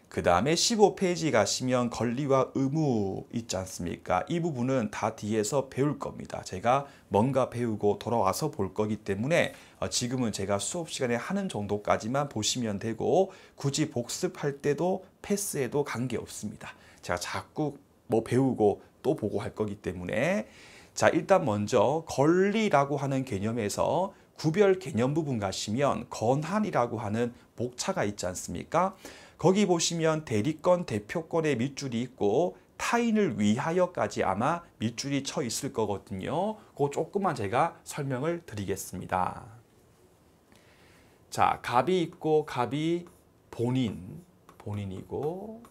그 다음에 15페이지 가시면 권리와 의무 있지 않습니까? 이 부분은 다 뒤에서 배울 겁니다. 제가 뭔가 배우고 돌아와서 볼 거기 때문에 지금은 제가 수업 시간에 하는 정도까지만 보시면 되고, 굳이 복습할 때도 패스해도 관계없습니다. 제가 자꾸 뭐 배우고 또 보고 할 거기 때문에. 자, 일단 먼저 권리라고 하는 개념에서 구별 개념 부분 가시면 권한이라고 하는 목차가 있지 않습니까? 거기 보시면 대리권, 대표권의 밑줄이 있고 타인을 위하여까지 아마 밑줄이 쳐 있을 거거든요. 그거 조금만 제가 설명을 드리겠습니다. 자, 갑이 있고 갑이 본인이고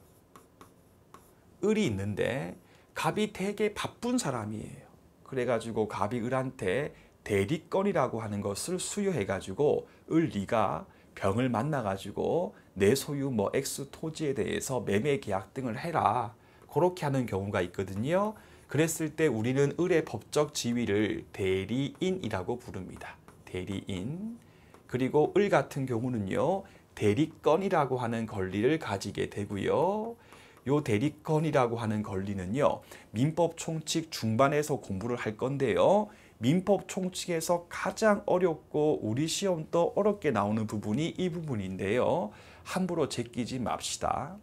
을이 있는데 갑이 되게 바쁜 사람이에요. 그래가지고 갑이 을한테 대리권이라고 하는 것을 수여해가지고 을 네가 병을 만나가지고 내 소유 뭐 X 토지에 대해서 매매 계약 등을 해라. 그렇게 하는 경우가 있거든요. 그랬을 때 우리는 을의 법적 지위를 대리인이라고 부릅니다. 대리인. 그리고 을 같은 경우는요, 대리권이라고 하는 권리를 가지게 되고요. 요 대리권이라고 하는 권리는요, 민법 총칙 중반에서 공부를 할 건데요. 민법 총칙에서 가장 어렵고 우리 시험도 어렵게 나오는 부분이 이 부분인데요. 함부로 제끼지 맙시다.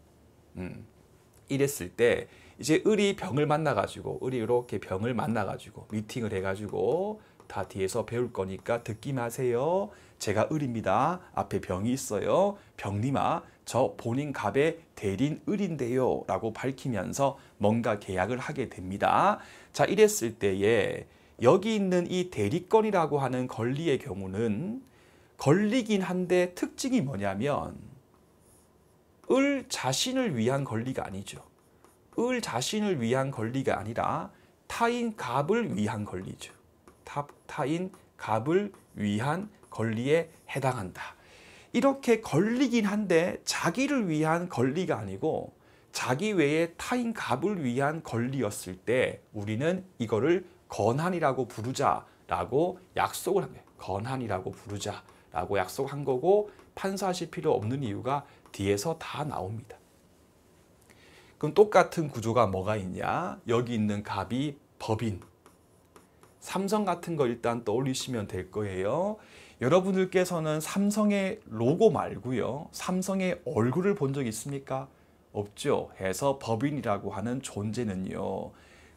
이랬을 때 이제 을이 병을 만나가지고, 을이 이렇게 병을 만나가지고 미팅을 해가지고 다 뒤에서 배울 거니까 듣기 마세요. 제가 을입니다. 앞에 병이 있어요. 병님아, 저 본인 갑의 대리인 을인데요 라고 밝히면서 뭔가 계약을 하게 됩니다. 자, 이랬을 때에 여기 있는 이 대리권이라고 하는 권리의 경우는 권리긴 한데 특징이 뭐냐면 을 자신을 위한 권리가 아니죠. 을 자신을 위한 권리가 아니라 타인 갑을 위한 권리죠. 타인 갑을 위한 권리에 해당한다. 이렇게 권리긴 한데 자기를 위한 권리가 아니고 자기 외에 타인 갑을 위한 권리였을 때 우리는 이거를 권한이라고 부르자라고 약속을 한 거예요. 권한이라고 부르자라고 약속한 거고, 판사하실 필요 없는 이유가 뒤에서 다 나옵니다. 그럼 똑같은 구조가 뭐가 있냐? 여기 있는 갑이 법인. 삼성 같은 거 일단 떠올리시면 될 거예요. 여러분들께서는 삼성의 로고 말고요. 삼성의 얼굴을 본 적 있습니까? 없죠. 해서 법인이라고 하는 존재는요.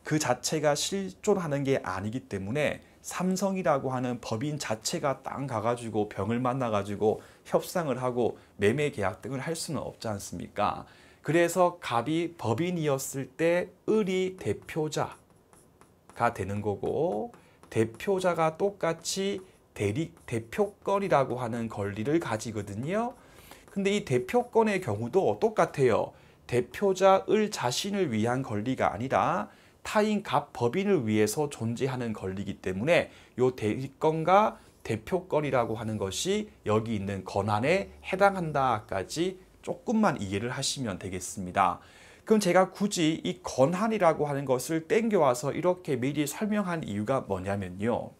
그 자체가 실존하는 게 아니기 때문에 삼성이라고 하는 법인 자체가 딱 가가지고 병을 만나가지고 협상을 하고 매매 계약 등을 할 수는 없지 않습니까? 그래서 갑이 법인이었을 때 을이 대표자가 되는 거고 대표자가 똑같이 대표권이라고 하는 권리를 가지거든요. 근데 이 대표권의 경우도 똑같아요. 대표자 을 자신을 위한 권리가 아니라 타인 갑 법인을 위해서 존재하는 권리이기 때문에 이 대리권과 대표권이라고 하는 것이 여기 있는 권한에 해당한다까지 조금만 이해를 하시면 되겠습니다. 그럼 제가 굳이 이 권한이라고 하는 것을 땡겨와서 이렇게 미리 설명한 이유가 뭐냐면요.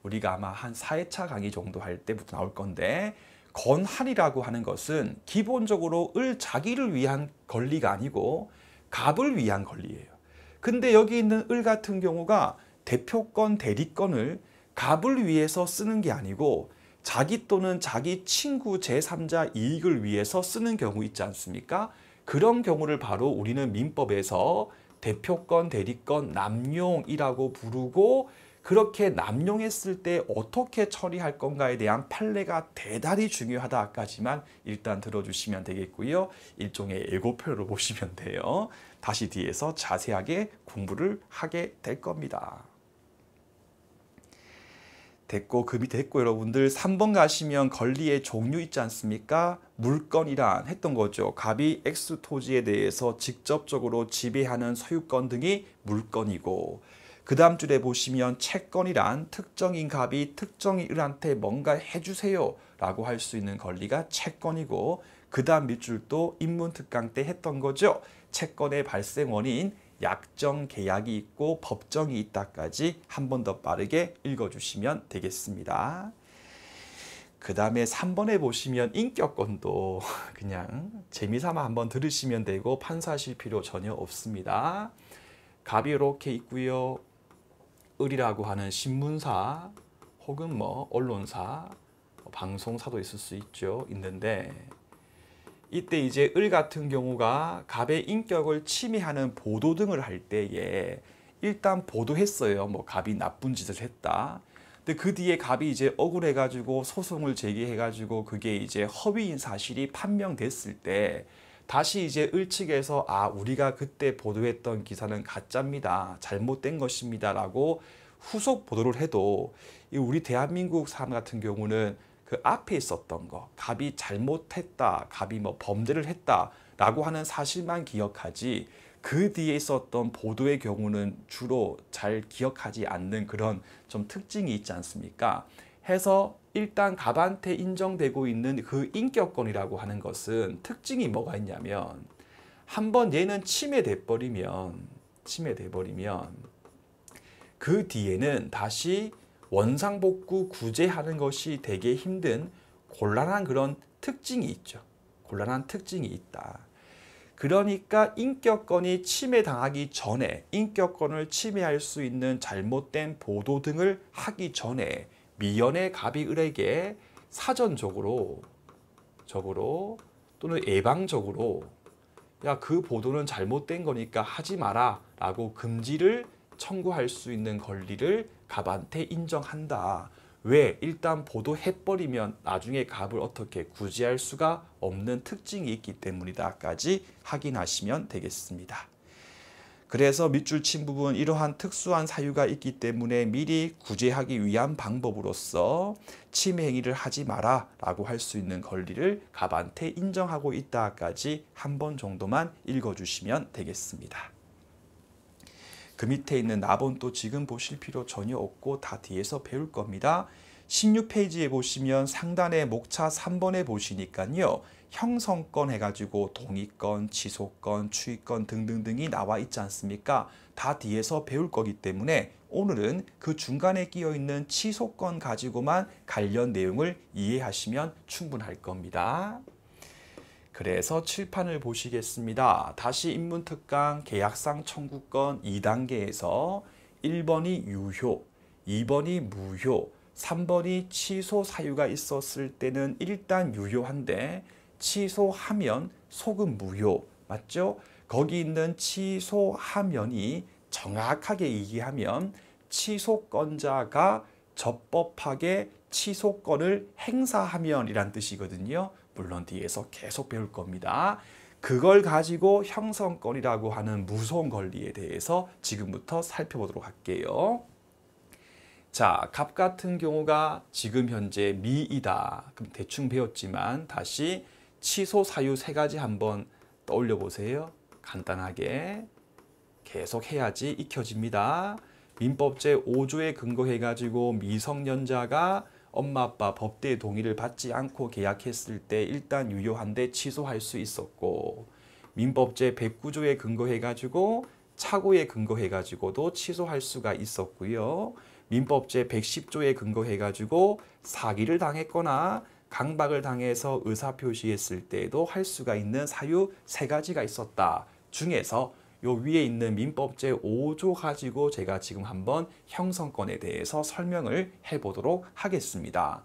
우리가 아마 한 4회차 강의 정도 할 때부터 나올 건데 권한이라고 하는 것은 기본적으로 을 자기를 위한 권리가 아니고 갑을 위한 권리예요. 근데 여기 있는 을 같은 경우가 대표권, 대리권을 갑을 위해서 쓰는 게 아니고 자기 또는 자기 친구 제3자 이익을 위해서 쓰는 경우 있지 않습니까? 그런 경우를 바로 우리는 민법에서 대표권, 대리권, 남용이라고 부르고 그렇게 남용했을 때 어떻게 처리할 건가에 대한 판례가 대단히 중요하다까지만 일단 들어주시면 되겠고요. 일종의 예고표로 보시면 돼요. 다시 뒤에서 자세하게 공부를 하게 될 겁니다. 됐고 그 밑에 됐고 여러분들 3번 가시면 권리의 종류 있지 않습니까? 물건이란 했던 거죠. 갑이 X 토지에 대해서 직접적으로 지배하는 소유권 등이 물건이고 그 다음 줄에 보시면 채권이란 특정인 갑이 특정인 을한테 뭔가 해주세요 라고 할 수 있는 권리가 채권이고 그 다음 밑줄도 인문특강 때 했던 거죠. 채권의 발생 원인 약정 계약이 있고 법정이 있다까지 한 번 더 빠르게 읽어주시면 되겠습니다. 그 다음에 3번에 보시면 인격권도 그냥 재미삼아 한번 들으시면 되고 판사하실 필요 전혀 없습니다. 갑이 이렇게 있고요. 을이라고 하는 신문사 혹은 뭐 언론사, 방송사도 있을 수 있죠. 있는데 이때 이제 을 같은 경우가 갑의 인격을 침해하는 보도 등을 할 때에 일단 보도했어요. 뭐 갑이 나쁜 짓을 했다. 근데 그 뒤에 갑이 이제 억울해가지고 소송을 제기해가지고 그게 이제 허위인 사실이 판명됐을 때 다시 이제 을 측에서 우리가 그때 보도했던 기사는 가짜입니다. 잘못된 것입니다. 라고 후속 보도를 해도 우리 대한민국 사람 같은 경우는 그 앞에 있었던 거, 갑이 잘못했다, 갑이 뭐 범죄를 했다 라고 하는 사실만 기억하지 그 뒤에 있었던 보도의 경우는 주로 잘 기억하지 않는 그런 좀 특징이 있지 않습니까? 해서 일단 갑한테 인정되고 있는 그 인격권이라고 하는 것은 특징이 뭐가 있냐면 한번 얘는 침해돼 버리면 그 뒤에는 다시 원상복구 구제하는 것이 되게 힘든 곤란한 그런 특징이 있죠. 곤란한 특징이 있다. 그러니까 인격권이 침해당하기 전에 인격권을 침해할 수 있는 잘못된 보도 등을 하기 전에 미연의 갑이 을에게 사전적으로 또는 예방적으로 야, 그 보도는 잘못된 거니까 하지 마라 라고 금지를 청구할 수 있는 권리를 갑한테 인정한다. 왜? 일단 보도해버리면 나중에 갑을 어떻게 구제할 수가 없는 특징이 있기 때문이다까지 확인하시면 되겠습니다. 그래서 밑줄 친 부분 이러한 특수한 사유가 있기 때문에 미리 구제하기 위한 방법으로서 침해 행위를 하지 마라 라고 할 수 있는 권리를 갑한테 인정하고 있다까지 한 번 정도만 읽어주시면 되겠습니다. 그 밑에 있는 나본도 지금 보실 필요 전혀 없고 다 뒤에서 배울 겁니다. 16페이지에 보시면 상단에 목차 3번에 보시니까요. 형성권 해가지고 동의권, 취소권, 추이권 등등등이 나와 있지 않습니까? 다 뒤에서 배울 거기 때문에 오늘은 그 중간에 끼어 있는 취소권 가지고만 관련 내용을 이해하시면 충분할 겁니다. 그래서 칠판을 보시겠습니다. 다시 인문특강 계약상 청구권 2단계에서 1번이 유효, 2번이 무효, 3번이 취소 사유가 있었을 때는 일단 유효한데 취소하면 소급 무효, 맞죠? 거기 있는 취소하면이 정확하게 얘기하면 취소권자가 적법하게 취소권을 행사하면 이란 뜻이거든요. 물론 뒤에서 계속 배울 겁니다. 그걸 가지고 형성권이라고 하는 무소원 권리에 대해서 지금부터 살펴보도록 할게요. 자, 갑 같은 경우가 지금 현재 미이다. 그럼 대충 배웠지만 다시 취소 사유 3가지 한번 떠올려 보세요. 간단하게 계속 해야지 익혀집니다. 민법제 5조에 근거해 가지고 미성년자가 엄마 아빠 법대의 동의를 받지 않고 계약했을 때 일단 유효한데 취소할 수 있었고, 민법제 109조에 근거해 가지고 착오에 근거해 가지고도 취소할 수가 있었고요. 민법제 110조에 근거해 가지고 사기를 당했거나 강박을 당해서 의사표시했을 때에도 할 수가 있는 사유 3가지가 있었다. 중에서 요 위에 있는 민법제 5조 가지고 제가 지금 한번 형성권에 대해서 설명을 해보도록 하겠습니다.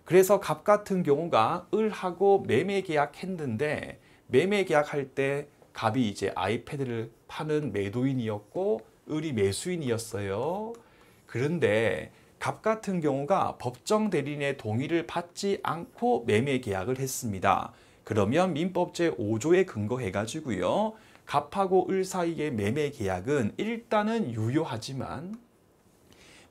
그래서 갑 같은 경우가 을하고 매매 계약했는데 매매 계약할 때 갑이 이제 아이패드를 파는 매도인이었고 을이 매수인이었어요. 그런데 갑 같은 경우가 법정 대리인의 동의를 받지 않고 매매 계약을 했습니다. 그러면 민법제 5조에 근거해 가지고요. 갑하고 을 사이의 매매 계약은 일단은 유효하지만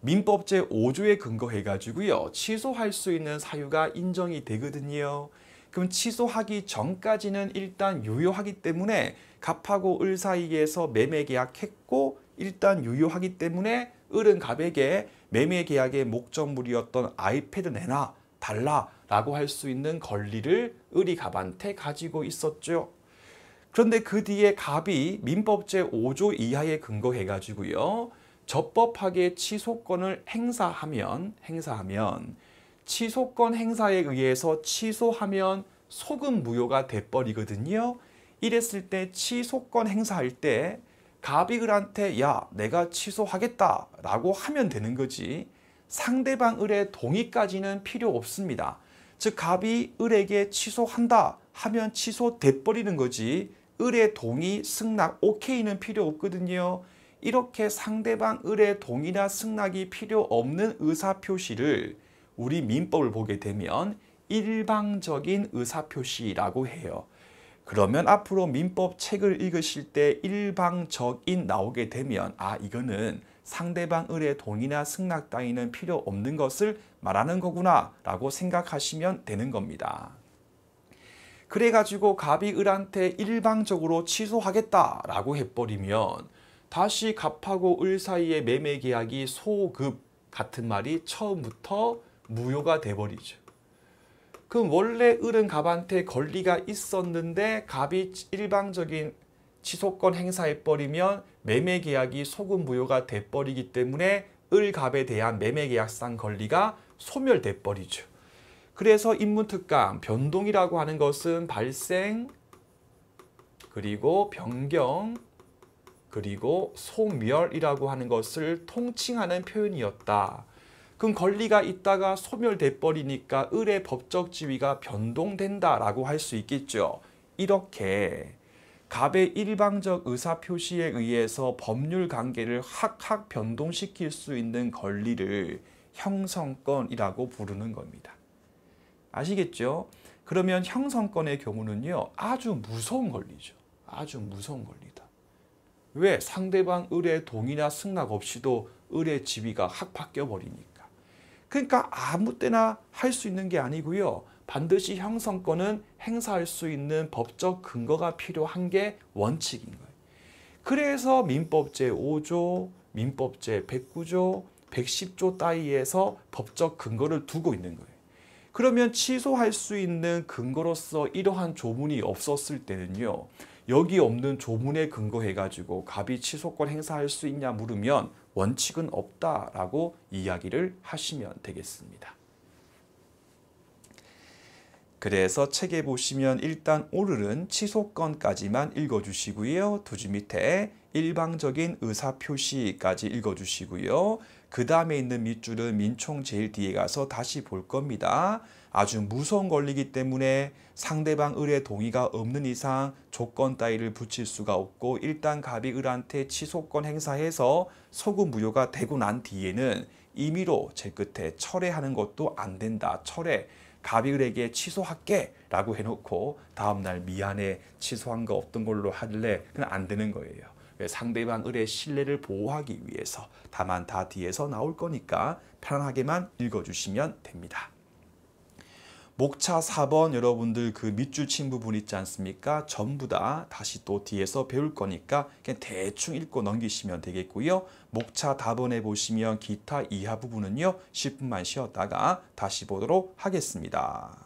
민법제 5조에 근거해 가지고요. 취소할 수 있는 사유가 인정이 되거든요. 그럼 취소하기 전까지는 일단 유효하기 때문에 갑하고 을 사이에서 매매 계약했고 일단 유효하기 때문에 을은 갑에게 매매 계약의 목적물이었던 아이패드 내놔 달라 라고 할 수 있는 권리를 을이 갑한테 가지고 있었죠. 그런데 그 뒤에 갑이 민법제 5조 이하에 근거해 가지고요. 적법하게 취소권을 행사하면 취소권 행사에 의해서 취소하면 소급 무효가 돼버리거든요. 이랬을 때 취소권 행사할 때 갑이 을한테 야 내가 취소하겠다 라고 하면 되는 거지 상대방 을의 동의까지는 필요 없습니다. 즉 갑이 을에게 취소한다 하면 취소돼 버리는 거지 을의 동의, 승낙, 오케이는 필요 없거든요. 이렇게 상대방 을의 동의나 승낙이 필요 없는 의사표시를 우리 민법을 보게 되면 일방적인 의사표시라고 해요. 그러면 앞으로 민법 책을 읽으실 때 일방적인 나오게 되면 아 이거는 상대방 을의 동의나 승낙 따위는 필요 없는 것을 말하는 거구나 라고 생각하시면 되는 겁니다. 그래가지고 갑이 을한테 일방적으로 취소하겠다라고 해버리면 다시 갑하고 을 사이의 매매 계약이 소급 같은 말이 처음부터 무효가 돼버리죠. 그럼 원래 을은 갑한테 권리가 있었는데 갑이 일방적인 취소권 행사해버리면 매매 계약이 소급 무효가 돼버리기 때문에 을 갑에 대한 매매 계약상 권리가 소멸돼버리죠. 그래서 인문특강 변동이라고 하는 것은 발생, 그리고 변경, 그리고 소멸이라고 하는 것을 통칭하는 표현이었다. 그럼 권리가 있다가 소멸돼 버리니까 을의 법적 지위가 변동된다라고 할 수 있겠죠. 이렇게 갑의 일방적 의사표시에 의해서 법률 관계를 확 변동시킬 수 있는 권리를 형성권이라고 부르는 겁니다. 아시겠죠? 그러면 형성권의 경우는요. 아주 무서운 권리죠. 아주 무서운 권리다. 왜? 상대방 을의 동의나 승낙 없이도 을의 지위가 확 바뀌어버리니까. 그러니까 아무 때나 할 수 있는 게 아니고요. 반드시 형성권은 행사할 수 있는 법적 근거가 필요한 게 원칙인 거예요. 그래서 민법제 5조, 민법제 109조, 110조 따위에서 법적 근거를 두고 있는 거예요. 그러면 취소할 수 있는 근거로서 이러한 조문이 없었을 때는요. 여기 없는 조문에 근거해가지고 갑이 취소권 행사할 수 있냐 물으면 원칙은 없다라고 이야기를 하시면 되겠습니다. 그래서 책에 보시면 일단 오늘은 취소권까지만 읽어주시고요. 두 줄 밑에 일방적인 의사표시까지 읽어주시고요. 그 다음에 있는 밑줄은 민총 제일 뒤에 가서 다시 볼 겁니다. 아주 무서운 권리이기 때문에 상대방 을의 동의가 없는 이상 조건 따위를 붙일 수가 없고 일단 갑이 을한테 취소권 행사해서 소급 무효가 되고 난 뒤에는 임의로 제 끝에 철회하는 것도 안 된다. 철회. 갑이 을에게 취소할게 라고 해놓고 다음날 미안해 취소한 거 없던 걸로 할래 그냥 안 되는 거예요. 상대방 을의 신뢰를 보호하기 위해서 다만 다 뒤에서 나올 거니까 편안하게만 읽어주시면 됩니다. 목차 4번 여러분들 그 밑줄 친 부분 있지 않습니까? 전부 다 다시 또 뒤에서 배울 거니까 그냥 대충 읽고 넘기시면 되겠고요. 목차 답원에 보시면 기타 이하 부분은요 10분만 쉬었다가 다시 보도록 하겠습니다.